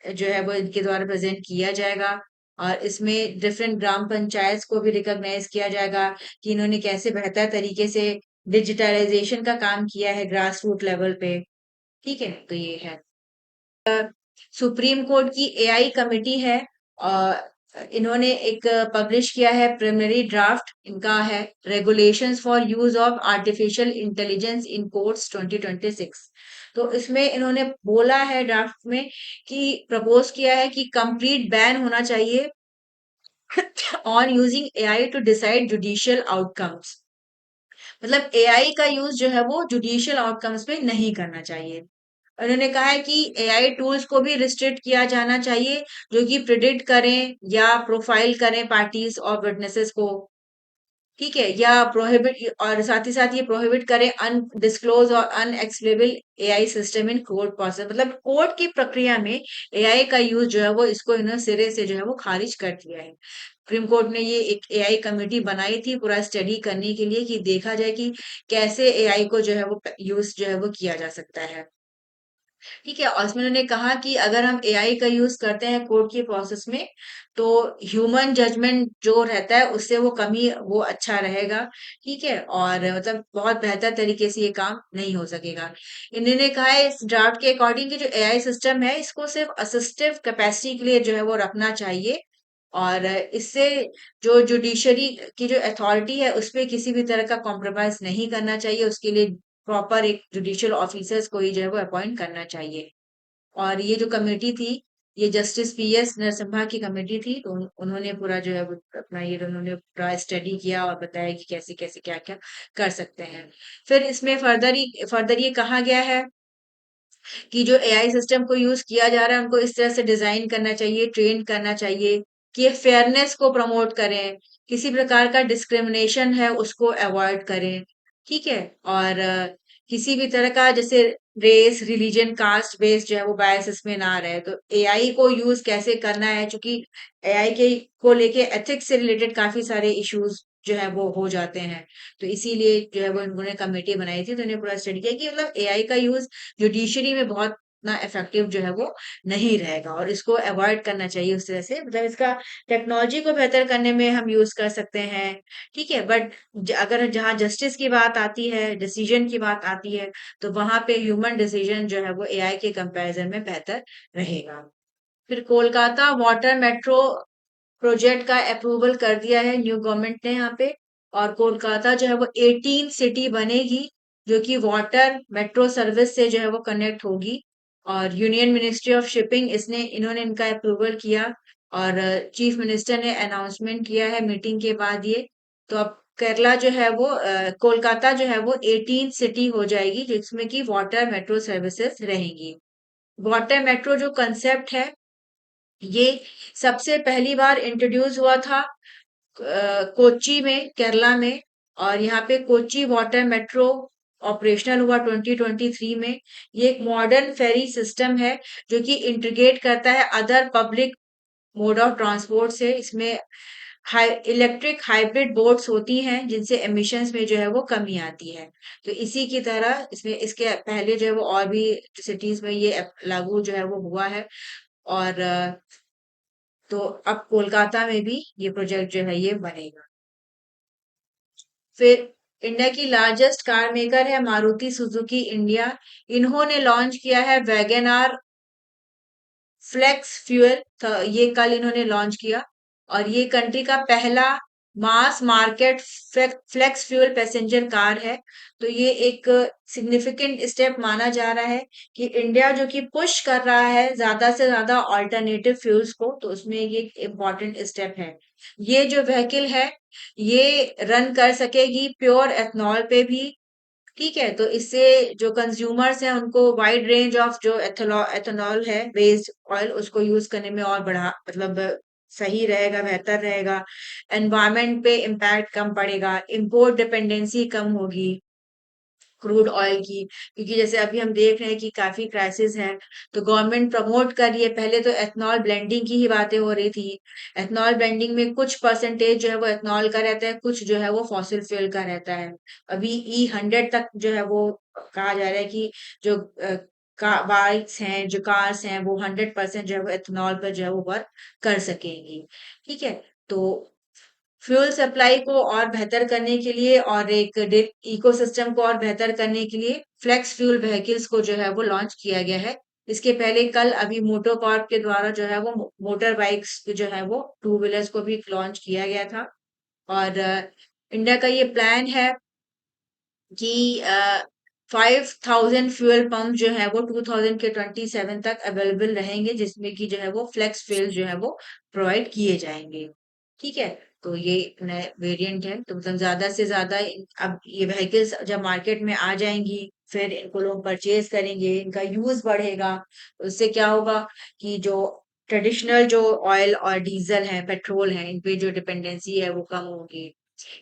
जो है वो इनके द्वारा प्रेजेंट किया जाएगा। और इसमें डिफरेंट ग्राम पंचायत को भी रिकॉग्नाइज किया जाएगा कि इन्होंने कैसे बेहतर तरीके से डिजिटलाइजेशन का काम किया है ग्रास रूट लेवल पे। ठीक है, तो ये है। सुप्रीम कोर्ट की एआई कमेटी है, इन्होंने एक पब्लिश किया है प्रिलिमिनरी ड्राफ्ट, इनका है regulations for use of artificial intelligence in courts 2026। तो इसमें इन्होंने बोला है ड्राफ्ट में कि प्रपोज किया है कि कंप्लीट बैन होना चाहिए on using AI to decide judicial outcomes. मतलब एआई का यूज जो है वो जुडिशियल आउटकम्स पे नहीं करना चाहिए। उन्होंने कहा है कि एआई टूल्स को भी रिस्ट्रिक्ट किया जाना चाहिए जो कि प्रिडिक्ट करें या प्रोफाइल करें पार्टीज और विटनेसेस को। ठीक है, या प्रोहिबिट, और साथ ही साथ ये प्रोहिबिट करें अनडिस्क्लोज और unexplainable AI system in court process. मतलब कोर्ट की प्रक्रिया में एआई का यूज जो है वो, इसको इन्होंने सिरे से जो है वो खारिज कर दिया है। सुप्रीम कोर्ट ने ये एक एआई कमेटी बनाई थी पूरा स्टडी करने के लिए कि देखा जाए कि कैसे एआई को जो है वो यूज जो है वो किया जा सकता है। ठीक है, और इसमें उन्होंने कहा कि अगर हम एआई का यूज करते हैं कोर्ट के प्रोसेस में, तो ह्यूमन जजमेंट जो रहता है उससे वो कमी वो अच्छा रहेगा। ठीक है, और मतलब बहुत बेहतर तरीके से ये काम नहीं हो सकेगा। इन्होंने कहा है इस ड्राफ्ट के अकॉर्डिंग कि जो एआई सिस्टम है इसको सिर्फ असिस्टिव कैपेसिटी के लिए जो है वो रखना चाहिए, और इससे जो जुडिशरी की जो अथॉरिटी है उसपे किसी भी तरह का कॉम्प्रोमाइज नहीं करना चाहिए। उसके लिए प्रॉपर एक जुडिशियल ऑफिसर्स को ही जो है वो अपॉइंट करना चाहिए। और ये जो कमेटी थी, ये जस्टिस पीएस नरसिम्हा की कमेटी थी, तो उन्होंने पूरा जो है वो अपना ये उन्होंने पूरा स्टडी किया और बताया कि कैसे कैसे क्या क्या कर सकते हैं। फिर इसमें फर्दर ये कहा गया है कि जो एआई सिस्टम को यूज किया जा रहा है उनको इस तरह से डिजाइन करना चाहिए, ट्रेन करना चाहिए कि ये फेयरनेस को प्रमोट करें, किसी प्रकार का डिस्क्रिमिनेशन है उसको अवॉइड करें, ठीक है। और किसी भी तरह का जैसे रेस, रिलीजन, कास्ट बेस्ड जो है वो बायस इसमें ना रहे। तो एआई को यूज कैसे करना है, क्योंकि एआई के को लेके एथिक्स से रिलेटेड काफी सारे इश्यूज जो है वो हो जाते हैं। तो इसीलिए जो है वो इन्होंने कमेटी बनाई थी, तो इन्हें पूरा स्टडी किया कि मतलब एआई का यूज जुडिशरी में बहुत ना इफेक्टिव जो है वो नहीं रहेगा, और इसको अवॉइड करना चाहिए उस तरह से। मतलब इसका टेक्नोलॉजी को बेहतर करने में हम यूज कर सकते हैं, ठीक है, बट अगर जहाँ जस्टिस की बात आती है, डिसीजन की बात आती है, तो वहां पे ह्यूमन डिसीजन जो है वो एआई के कंपैरिजन में बेहतर रहेगा। फिर कोलकाता वाटर मेट्रो प्रोजेक्ट का अप्रूवल कर दिया है न्यू गवर्नमेंट ने यहाँ पे। और कोलकाता जो है वो 18 सिटी बनेगी जो कि वाटर मेट्रो सर्विस से जो है वो कनेक्ट होगी। और यूनियन मिनिस्ट्री ऑफ शिपिंग इसने इन्होंने इनका अप्रूवल किया, और चीफ मिनिस्टर ने अनाउंसमेंट किया है मीटिंग के बाद ये। तो अब केरला जो है वो कोलकाता जो है वो 18 सिटी हो जाएगी जिसमें कि वाटर मेट्रो सर्विसेज रहेंगी। वाटर मेट्रो जो कंसेप्ट है ये सबसे पहली बार इंट्रोड्यूस हुआ था कोच्चि में, केरला में। और यहाँ पे कोच्चि वाटर मेट्रो ऑपरेशनल हुआ 2023 में। ये एक मॉडर्न फेरी सिस्टम है जो कि इंटीग्रेट करता है other public mode of transport से। इसमें इलेक्ट्रिक हाइब्रिड बोट्स होती हैं जिनसे एमिशंस में जो है वो कमी आती है। तो इसी की तरह इसमें इसके पहले जो है वो और भी सिटीज में ये लागू जो है वो हुआ है। और तो अब कोलकाता में भी ये प्रोजेक्ट जो है ये बनेगा। फिर इंडिया की लार्जेस्ट कार मेकर है मारुति सुजुकी इंडिया। इन्होंने लॉन्च किया है वैगन आर फ्लेक्स फ्यूल। ये कल इन्होंने लॉन्च किया, और ये कंट्री का पहला mass market flex fuel passenger car है। तो ये एक सिग्निफिकेंट स्टेप माना जा रहा है कि इंडिया जो कि पुश कर रहा है ज्यादा से ज्यादा ऑल्टरनेटिव फ्यूल्स को, तो उसमें ये एक इम्पॉर्टेंट स्टेप है। ये जो व्हीकल है ये रन कर सकेगी प्योर एथनॉल पे भी, ठीक है। तो इससे जो कंज्यूमर्स हैं उनको वाइड रेंज ऑफ जो एथेनॉल है बेस्ड ऑयल उसको यूज करने में और बढ़ा मतलब सही रहेगा, बेहतर रहेगा। एनवायरमेंट पे इम्पैक्ट कम पड़ेगा, इंपोर्ट डिपेंडेंसी कम होगी क्रूड ऑयल की, क्योंकि जैसे अभी हम देख रहे हैं कि काफी क्राइसिस है। तो गवर्नमेंट प्रमोट कर रही है, पहले तो एथनॉल ब्लेंडिंग की ही बातें हो रही थी। एथनॉल ब्लेंडिंग में कुछ परसेंटेज जो है वो एथनॉल का रहता है, कुछ जो है वो फॉसिल फ्यूल का रहता है। अभी E100 तक जो है वो कहा जा रहा है कि जो बाइक्स हैं, जो कार्स हैं, वो 100% जो है वो एथनॉल पर जो है वो वर्क कर सकेंगी, ठीक है। तो फ्यूल सप्लाई को और बेहतर करने के लिए और एक इकोसिस्टम को और बेहतर करने के लिए फ्लेक्स फ्यूल व्हीकल्स को जो है वो लॉन्च किया गया है। इसके पहले कल अभी मोटो कॉर्प के द्वारा जो है वो मोटर बाइक्स जो है वो टू व्हीलर्स को भी लॉन्च किया गया था। और इंडिया का ये प्लान है कि 5,000 फ्यूल पंप जो है वो 2027 तक अवेलेबल रहेंगे जिसमें कि जो है वो फ्लेक्स फ्यूल जो है वो प्रोवाइड किए जाएंगे, ठीक है। तो ये नए वेरिएंट है, तो मतलब ज्यादा से ज्यादा अब ये व्हीकल्स जब मार्केट में आ जाएंगी फिर इनको लोग परचेज करेंगे, इनका यूज बढ़ेगा। उससे क्या होगा कि जो ट्रेडिशनल जो ऑयल और डीजल है, पेट्रोल है, इन पे जो डिपेंडेंसी है वो कम होगी।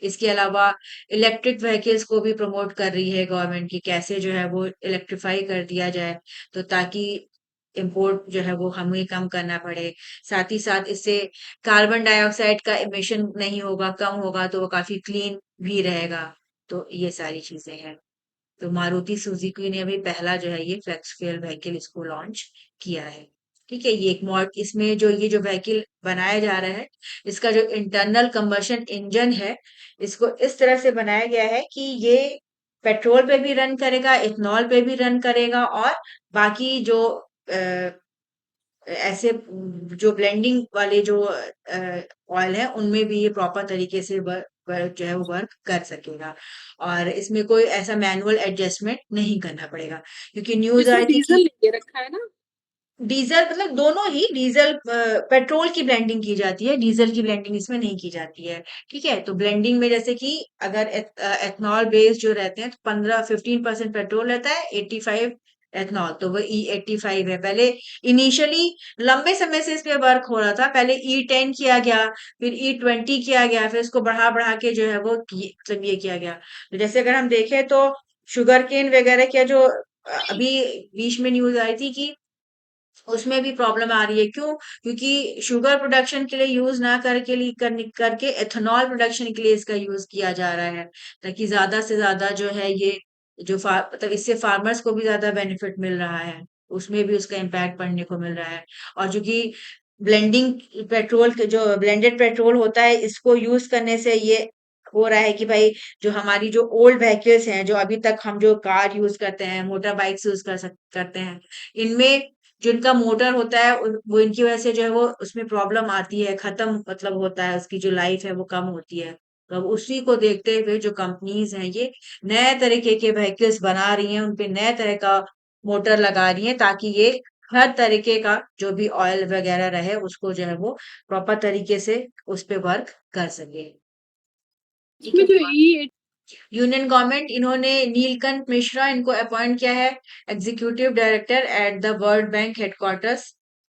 इसके अलावा इलेक्ट्रिक व्हीकल्स को भी प्रमोट कर रही है गवर्नमेंट की कैसे जो है वो इलेक्ट्रीफाई कर दिया जाए, तो ताकि इंपोर्ट जो है वो हमें कम करना पड़े। साथ ही साथ इससे कार्बन डाइऑक्साइड का इमिशन नहीं होगा, कम होगा, तो वो काफी क्लीन भी रहेगा। तो ये सारी चीजें हैं। तो मारुति सुजुकी ने अभी पहला जो है ये फ्लेक्स फ्यूल व्हीकल इसको लॉन्च किया है, ठीक है। ये एक मॉड इसमें जो ये जो व्हीकल बनाया जा रहा है इसका जो इंटरनल कंबशन इंजन है इसको इस तरह से बनाया गया है कि ये पेट्रोल पे भी रन करेगा, इथनॉल पे भी रन करेगा, और बाकी जो ऐसे जो ब्लेंडिंग वाले जो ऑयल है उनमें भी ये प्रॉपर तरीके से वर्क जो है वो वर्क कर सकेगा। और इसमें कोई ऐसा मैनुअल एडजस्टमेंट नहीं करना पड़ेगा, क्योंकि न्यूज इसमें आई थी डीजल कि नहीं दे रखा है ना? डीजल मतलब दोनों ही डीजल पेट्रोल की ब्लेंडिंग की जाती है, डीजल की ब्लेंडिंग इसमें नहीं की जाती है, ठीक है। तो ब्लेंडिंग में जैसे कि अगर एथनॉल बेस्ड जो रहते हैं तो 15-15% पेट्रोल रहता है, 85 एथनॉल, तो वो E85 है। पहले इनिशियली लंबे समय से इस पे वर्क हो रहा था, पहले E10 किया गया, फिर E20 किया गया, फिर उसको बढ़ा बढ़ा के जो है वो मतलब ये किया गया। तो जैसे अगर हम देखें तो शुगर केन वगैरह का जो अभी बीच में न्यूज आई थी कि उसमें भी प्रॉब्लम आ रही है। क्यों? क्योंकि शुगर प्रोडक्शन के लिए यूज ना करके एथेनॉल प्रोडक्शन के लिए इसका यूज किया जा रहा है, ताकि ज्यादा से ज्यादा जो है ये मतलब इससे फार्मर्स को भी ज्यादा बेनिफिट मिल रहा है, उसमें भी उसका इम्पैक्ट पड़ने को मिल रहा है। और चूंकि ब्लेंडिंग पेट्रोल जो ब्लेंडेड पेट्रोल होता है, इसको यूज करने से ये हो रहा है कि भाई जो हमारी जो ओल्ड व्हीकल्स हैं, जो अभी तक हम जो कार यूज करते हैं, मोटर बाइक्स यूज करते हैं, इनमें जो इनका मोटर होता है वो इनकी वजह से जो है वो उसमें प्रॉब्लम आती है, खत्म मतलब होता है, उसकी जो लाइफ है वो कम होती है। तो अब उसी को देखते हुए जो कंपनीज हैं ये नए तरीके के व्हीकल्स बना रही हैं, उनपे नए तरह का मोटर लगा रही हैं, ताकि ये हर तरीके का जो भी ऑयल वगैरह रहे उसको जो है वो प्रॉपर तरीके से उस पे वर्क कर सके। ठीक इसमें है। जो ई यूनियन गवर्नमेंट इन्होंने नीलकंठ मिश्रा इनको अपॉइंट किया है executive director at the world bank headquarters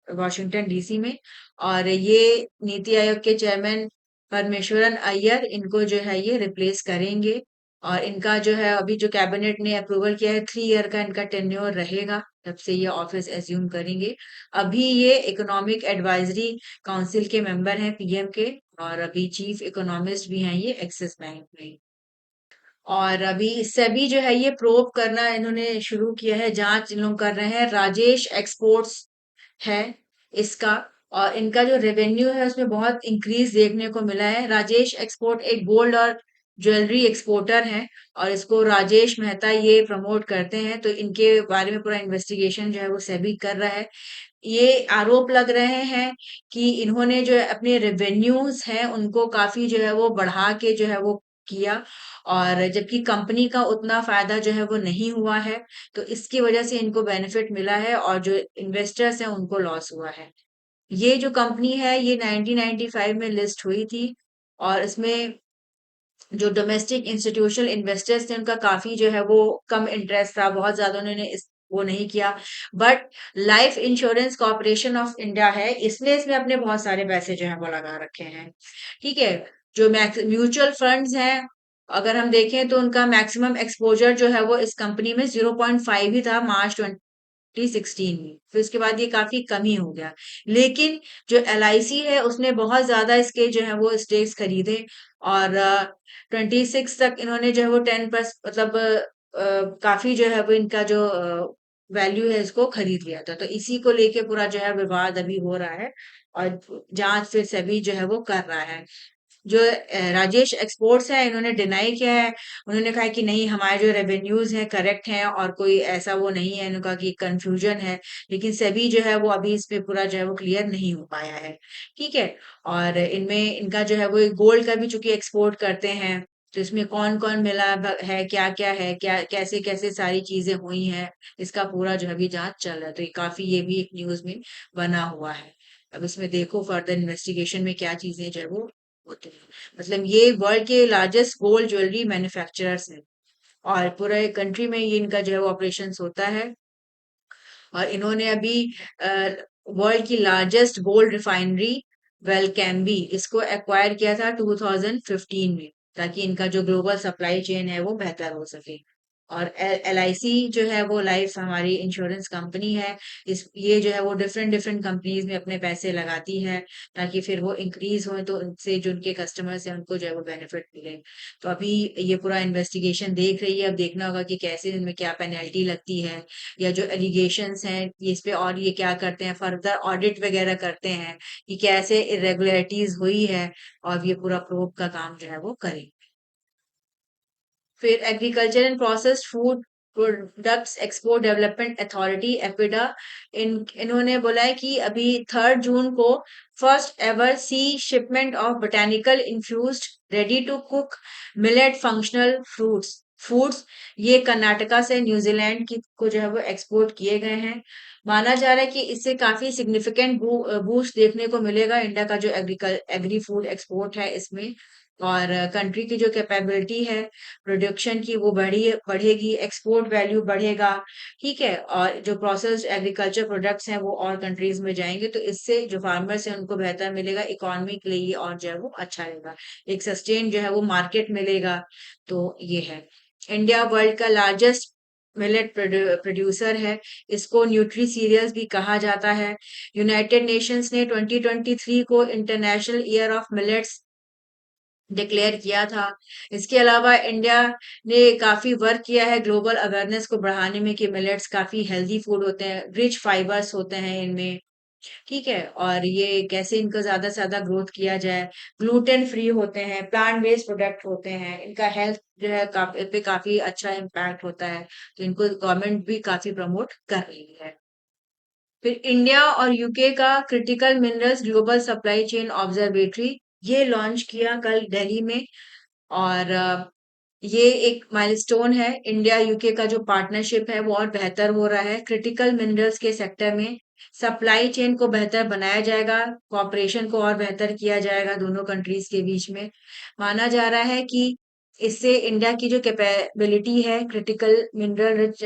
Washington DC में। और ये नीति आयोग के चेयरमैन परमेश्वरन अय्यर इनको जो है ये रिप्लेस करेंगे। और इनका जो है अभी जो कैबिनेट ने अप्रूवल किया है 3 ईयर का इनका टेन्योर रहेगा, तब से ये ऑफिस एज्यूम करेंगे। अभी ये इकोनॉमिक एडवाइजरी काउंसिल के मेंबर हैं पीएम के, और अभी चीफ इकोनॉमिस्ट भी हैं ये एक्सिस बैंक में। और अभी सेबी जो है ये प्रोब करना इन्होंने शुरू किया है, जांच इन लोग कर रहे हैं राजेश एक्सपोर्ट्स है इसका। और इनका जो रेवेन्यू है उसमें बहुत इंक्रीज देखने को मिला है। राजेश एक्सपोर्ट एक गोल्ड और ज्वेलरी एक्सपोर्टर है, और इसको राजेश मेहता ये प्रमोट करते हैं। तो इनके बारे में पूरा इन्वेस्टिगेशन जो है वो सेबी कर रहा है। ये आरोप लग रहे हैं कि इन्होंने जो है अपने रेवेन्यूज हैं उनको काफी जो है वो बढ़ा के जो है वो किया, और जबकि कंपनी का उतना फायदा जो है वो नहीं हुआ है। तो इसकी वजह से इनको बेनिफिट मिला है, और जो इन्वेस्टर्स हैं उनको लॉस हुआ है। ये जो कंपनी है ये 1995 में लिस्ट हुई थी, और इसमें जो डोमेस्टिक इंस्टीट्यूशनल इन्वेस्टर्स थे उनका काफी जो है वो कम इंटरेस्ट था, बहुत ज्यादा उन्होंने इस वो नहीं किया। But life insurance corporation of India है, इसने इसमें अपने बहुत सारे पैसे जो है वो लगा रखे हैं। ठीक है। जो म्यूचुअल फंड्स हैं, अगर हम देखें तो उनका मैक्सिमम एक्सपोजर जो है वो इस कंपनी में 0.5 ही था मार्च 2016 में, फिर उसके बाद ये काफी कम ही हो गया। लेकिन जो LIC है उसने बहुत ज्यादा इसके जो है वो स्टेक्स खरीदे, और 26 तक इन्होंने जो है वो 10% मतलब काफी जो है वो इनका जो वैल्यू है इसको खरीद लिया था। तो इसी को लेके पूरा जो है विवाद अभी हो रहा है, और जांच फिर सेबी जो है वो कर रहा है। जो राजेश एक्सपोर्ट्स है इन्होंने डिनाई किया है, उन्होंने कहा है कि नहीं हमारे जो रेवेन्यूज हैं करेक्ट हैं, और कोई ऐसा वो नहीं है, इन्होंने कहा कि कंफ्यूजन है। लेकिन सेबी जो है वो अभी इस पे पूरा जो है वो क्लियर नहीं हो पाया है। ठीक है। और इनमें इनका जो है वो गोल्ड का भी चूंकि एक्सपोर्ट करते हैं, तो इसमें कौन कौन मिला है, क्या क्या है, क्या कैसे कैसे सारी चीजें हुई हैं, इसका पूरा जो है अभी जांच चल रहा है। तो ये काफी ये भी एक न्यूज में बना हुआ है। अब इसमें देखो फर्दर इन्वेस्टिगेशन में क्या चीजें जो है वो होते हैं। मतलब ये वर्ल्ड के लार्जेस्ट गोल्ड ज्वेलरी मैन्युफैक्चरर्स हैं, और पूरे कंट्री में ये इनका जो है वो ऑपरेशंस होता है। और इन्होंने अभी वर्ल्ड की लार्जेस्ट गोल्ड रिफाइनरी वेलकैम्बी इसको एक्वायर किया था 2015 में, ताकि इनका जो ग्लोबल सप्लाई चेन है वो बेहतर हो सके। और LIC जो है वो लाइफ हमारी इंश्योरेंस कंपनी है, इस ये जो है वो डिफरेंट डिफरेंट कंपनीज में अपने पैसे लगाती है, ताकि फिर वो इंक्रीज हो तो उनसे जो उनके कस्टमर्स हैं उनको जो है वो बेनिफिट मिले। तो अभी ये पूरा इन्वेस्टिगेशन देख रही है, अब देखना होगा कि कैसे इनमें क्या पेनल्टी लगती है, या जो एलिगेशंस हैं ये इस पे और ये क्या करते हैं, फर्दर ऑडिट वगैरह करते हैं कि कैसे इरेगुलरिटीज हुई है, और ये पूरा प्रोब का काम जो है वो करें। फिर agriculture and processed food products export development authority APEDA, इन्होंने बोला है कि अभी 3 जून को first ever sea shipment of botanical infused ready to cook millet functional fruits foods ये कर्नाटका से न्यूजीलैंड की को जो है वो एक्सपोर्ट किए गए हैं। माना जा रहा है कि इससे काफी सिग्निफिकेंट बूस्ट देखने को मिलेगा इंडिया का जो एग्री फूड एक्सपोर्ट है इसमें। और कंट्री की जो कैपेबिलिटी है प्रोडक्शन की वो बढ़ेगी, एक्सपोर्ट वैल्यू बढ़ेगा, ठीक है। और जो प्रोसेस्ड एग्रीकल्चर प्रोडक्ट्स हैं वो और कंट्रीज में जाएंगे, तो इससे जो फार्मर्स हैं उनको बेहतर मिलेगा, इकोनॉमी के लिए और जो है वो अच्छा रहेगा, एक सस्टेन जो है वो मार्केट मिलेगा। तो ये है, इंडिया वर्ल्ड का लार्जेस्ट मिलेट प्रोड्यूसर है, इसको न्यूट्री सीरियल्स भी कहा जाता है। यूनाइटेड नेशंस ने 2023 को international year of millets declare किया था। इसके अलावा इंडिया ने काफी वर्क किया है ग्लोबल अवेयरनेस को बढ़ाने में कि मिलेट्स काफी हेल्दी फूड होते हैं, रिच फाइबर्स होते हैं इनमें, ठीक है। और ये कैसे इनको ज्यादा से ज्यादा ग्रोथ किया जाए, ग्लूटेन फ्री होते हैं, प्लांट बेस्ड प्रोडक्ट होते हैं, इनका हेल्थ जो है पे काफी अच्छा इम्पैक्ट होता है, तो इनको गवर्नमेंट भी काफी प्रमोट कर रही है। फिर इंडिया और यूके का critical minerals global supply chain observatory, ये लॉन्च किया कल दिल्ली में। और ये एक माइलस्टोन है, इंडिया यूके का जो पार्टनरशिप है वो और बेहतर हो रहा है, क्रिटिकल मिनरल्स के सेक्टर में सप्लाई चेन को बेहतर बनाया जाएगा, कॉपरेशन को और बेहतर किया जाएगा दोनों कंट्रीज के बीच में। माना जा रहा है कि इससे इंडिया की जो कैपेबिलिटी है क्रिटिकल मिनरल रिच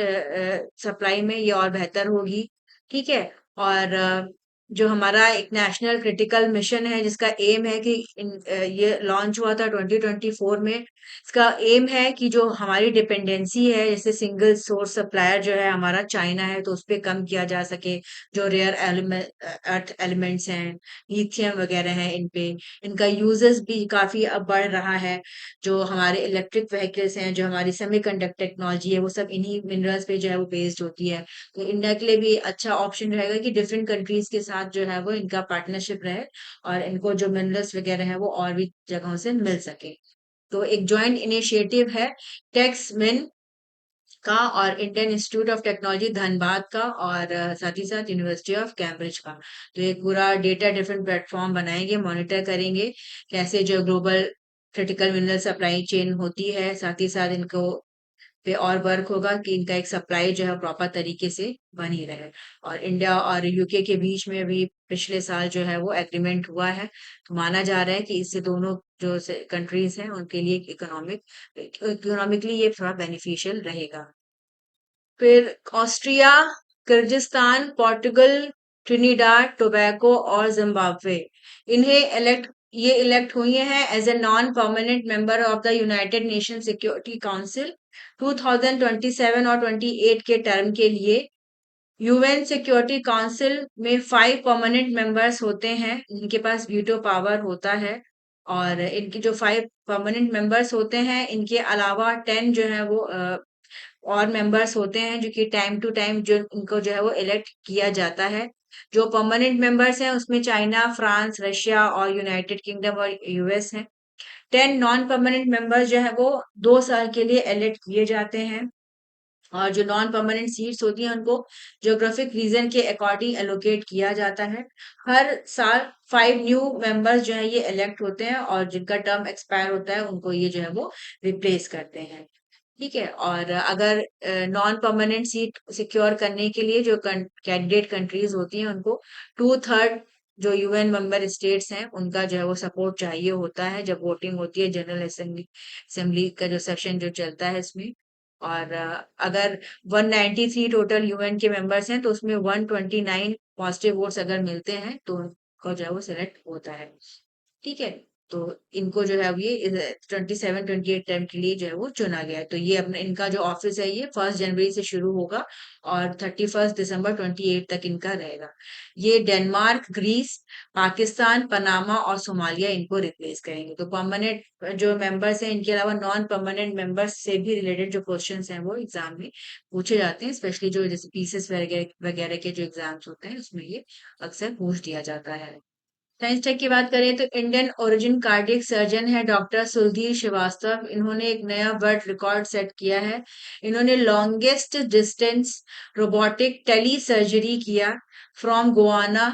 सप्लाई में ये और बेहतर होगी, ठीक है। और जो हमारा एक नेशनल क्रिटिकल मिशन है जिसका एम है कि ये लॉन्च हुआ था 2024 में, इसका एम है कि जो हमारी डिपेंडेंसी है, जैसे सिंगल सोर्स सप्लायर जो है हमारा चाइना है, तो उस पे कम किया जा सके। जो रेयर अर्थ एलिमेंट्स हैं, लिथियम वगैरह हैं, इन पे इनका यूजेस भी काफी अब बढ़ रहा है। जो हमारे इलेक्ट्रिक व्हीकल्स हैं, जो हमारी सेमीकंडक्टर टेक्नोलॉजी है, वो सब इन्हीं मिनरल्स पे जो है वो बेस्ड होती है। तो इंडिया के लिए भी अच्छा ऑप्शन रहेगा कि डिफरेंट कंट्रीज के साथ जो है वो इनका पार्टनरशिप रहे, और इनको जो मिनरल्स वगैरह है वो और भी जगहों से मिल सके। तो एक जॉइंट इनिशिएटिव है टेक्स मिन का और Indian institute of technology Dhanbad का, और साथ ही साथ यूनिवर्सिटी ऑफ कैम्ब्रिज का। तो एक पूरा डेटा ड्रिवन प्लेटफॉर्म बनाएंगे, मॉनिटर करेंगे कैसे जो global critical mineral supply chain होती है, साथ ही साथ इनको पे और वर्क होगा कि इनका एक सप्लाई जो है प्रॉपर तरीके से बनी रहे। और इंडिया और यूके के बीच में भी पिछले साल जो है वो एग्रीमेंट हुआ है, तो माना जा रहा है कि इससे दोनों जो कंट्रीज हैं उनके लिए इकोनॉमिकली ये थोड़ा बेनिफिशियल रहेगा। फिर Austria, Kyrgyzstan, Portugal, Trinidad Tobago और जिम्बाब्वे, ये इलेक्ट हुई हैं as a non permanent member of the United Nation Security Council 2027 और 28 के टर्म के लिए। यूएन सिक्योरिटी काउंसिल में 5 परमानेंट मेंबर्स होते हैं, इनके पास वीटो पावर होता है। और इनके जो 5 परमानेंट मेंबर्स होते हैं, इनके अलावा 10 जो है वो और मेंबर्स होते हैं जो कि टाइम टू टाइम जो इनको जो है वो इलेक्ट किया जाता है। जो परमानेंट मेंबर्स हैं उसमें चाइना, फ्रांस, रशिया और यूनाइटेड किंगडम और यूएस हैं। 10 नॉन परमानेंट मेंबर्स जो है वो 2 साल के लिए इलेक्ट किए जाते हैं। और जो नॉन परमानेंट सीट्स होती हैं उनको ज्योग्राफिक रीजन के अकॉर्डिंग एलोकेट किया जाता है। हर साल 5 न्यू मेंबर्स जो है ये इलेक्ट होते हैं, और जिनका टर्म एक्सपायर होता है उनको ये जो है वो रिप्लेस करते हैं, ठीक है। और अगर नॉन परमानेंट सीट सिक्योर करने के लिए जो कैंडिडेट कंट्रीज होती हैं उनको 2/3 जो यूएन मेंबर स्टेट्स हैं उनका जो है वो सपोर्ट चाहिए होता है जब वोटिंग होती है, जनरल असेंबली का जो सेशन जो चलता है इसमें। और अगर 193 टोटल यूएन के मेंबर्स हैं तो उसमें 129 पॉजिटिव वोट्स अगर मिलते हैं तो उनको जो है वो सिलेक्ट होता है, ठीक है। तो इनको जो है अब ये 27-28 टर्म के लिए जो है वो चुना गया है। तो ये अपने इनका जो ऑफिस है ये 1 जनवरी से शुरू होगा और 31 दिसंबर 28 तक इनका रहेगा। ये डेनमार्क, ग्रीस, पाकिस्तान, पनामा और सोमालिया इनको रिप्लेस करेंगे। तो परमानेंट जो मेंबर्स हैं इनके अलावा नॉन परमानेंट मेंबर्स से भी रिलेटेड जो क्वेश्चंस हैं वो एग्जाम में पूछे जाते हैं, स्पेशली जो जैसे पीसीएस वगैरह वगैरह के जो एग्जाम्स होते हैं उसमें ये अक्सर पूछ दिया जाता है। साइंस टेक की बात करें तो इंडियन ओरिजिन कार्डियक सर्जन है डॉक्टर सुधीर श्रीवास्तव, इन्होंने एक नया वर्ल्ड रिकॉर्ड सेट किया है। इन्होंने longest distance robotic tele surgery किया फ्रॉम गोवाना,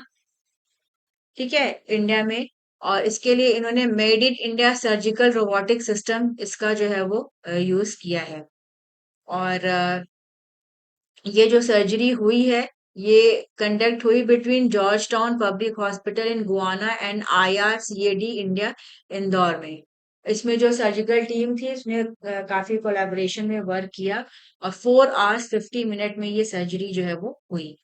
ठीक है, इंडिया में। और इसके लिए इन्होंने made in India surgical robotic system इसका जो है वो यूज किया है। और ये जो सर्जरी हुई है ये कंडक्ट हुई between Georgetown public hospital in Guyana and IRCAD India Indore में। इसमें जो सर्जिकल टीम थी उसने काफी कोलैबोरेशन में वर्क किया और 4 आवर्स 50 मिनट में ये सर्जरी जो है वो हुई।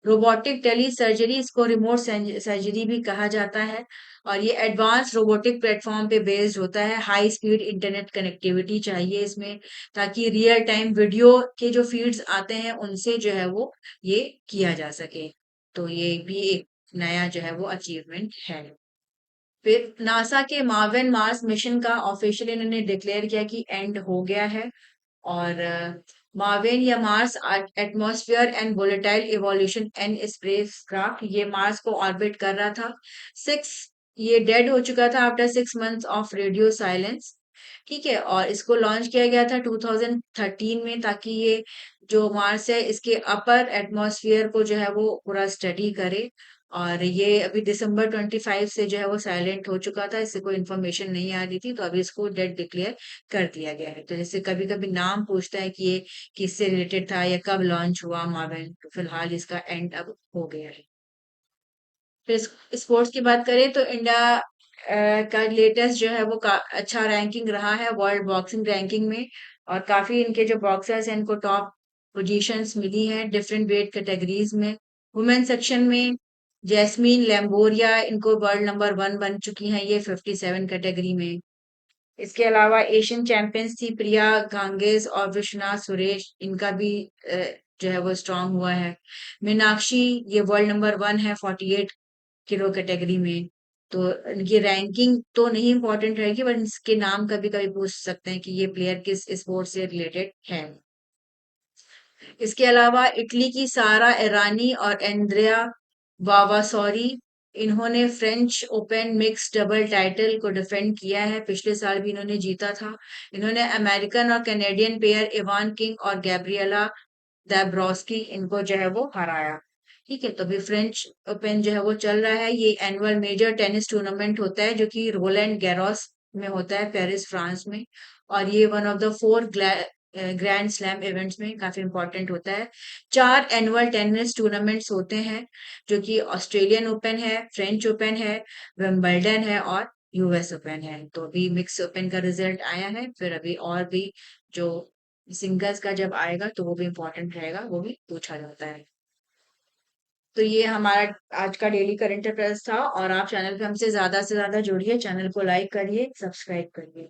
रोबोटिक टेली सर्जरी, इसको रिमोट सर्जरी भी कहा जाता है और ये एडवांस रोबोटिक प्लेटफॉर्म पे बेस्ड होता है। हाई स्पीड इंटरनेट कनेक्टिविटी चाहिए इसमें, ताकि रियल टाइम वीडियो के जो फीड्स आते हैं उनसे जो है वो ये किया जा सके। तो ये भी एक नया जो है वो अचीवमेंट है। फिर नासा के मार्विन मार्स मिशन का ऑफिशियली इन्होंने डिक्लेयर किया कि एंड हो गया है। और मार्विन या Mars atmosphere and volatile evolution and spacecraft, ये मार्स को ऑर्बिट कर रहा था। सिक्स ये डेड हो चुका था after 6 months of radio silence. ठीक है, और इसको लॉन्च किया गया था 2013 में, ताकि ये जो मार्स है इसके अपर एटमॉस्फेयर को जो है वो पूरा स्टडी करे। और ये अभी दिसंबर 25 से जो है वो साइलेंट हो चुका था, इससे कोई इन्फॉर्मेशन नहीं आ रही थी, तो अभी इसको डेड डिक्लेयर कर दिया गया है। तो जैसे कभी कभी नाम पूछता है कि ये किससे रिलेटेड था या कब लॉन्च हुआ मार्वेल, तो फिलहाल इसका एंड अब हो गया है। फिर स्पोर्ट्स की बात करें तो इंडिया का लेटेस्ट जो है वो अच्छा रैंकिंग रहा है वर्ल्ड बॉक्सिंग रैंकिंग में। और काफी इनके जो बॉक्सर्स हैं इनको टॉप पोजीशंस मिली हैं डिफरेंट वेट कैटेगरीज में। वुमेन सेक्शन में जैस्मीन लैम्बोरिया इनको वर्ल्ड नंबर 1 बन चुकी हैं ये 57 कैटेगरी में। इसके अलावा एशियन चैंपियंस थी प्रिया गांगेस और विश्वनाथ सुरेश, इनका भी अ, जो है वो स्ट्रांग हुआ है। मीनाक्षी ये वर्ल्ड नंबर 1 है 48 किलो कैटेगरी में। तो इनकी रैंकिंग तो नहीं इंपॉर्टेंट रहेगी, बट इसके नाम कभी कभी पूछ सकते हैं कि ये प्लेयर किस स्पोर्ट से रिलेटेड है। इसके अलावा इटली की सारा ईरानी और एंड्रिया वावासौरी, इन्होंने French open mix double title को डिफेंड किया है, पिछले साल भी इन्होंने जीता था। इन्होंने अमेरिकन और कैनेडियन पेयर इवान किंग और गैब्रिएला दैब्रोस्की इनको जो है वो हराया। ठीक है, तो अभी फ्रेंच ओपन जो है वो चल रहा है, ये एनुअल मेजर टेनिस टूर्नामेंट होता है जो कि रोलैंड गैरोस में होता है पेरिस फ्रांस में। और ये one of the 4 grand slam events में काफी इंपॉर्टेंट होता है। 4 एनुअल टेनिस टूर्नामेंट्स होते हैं जो कि ऑस्ट्रेलियन ओपन है, फ्रेंच ओपन है, विंबलडन है और यूएस ओपन है। तो अभी मिक्स ओपन का रिजल्ट आया है, फिर अभी और भी जो सिंगल्स का जब आएगा तो वो भी इम्पोर्टेंट रहेगा, वो भी पूछा जाता है। तो ये हमारा आज का डेली करंट अफेयर्स था, और आप चैनल पे हमसे ज्यादा से ज्यादा जुड़िए, चैनल को लाइक करिए, सब्सक्राइब करिए।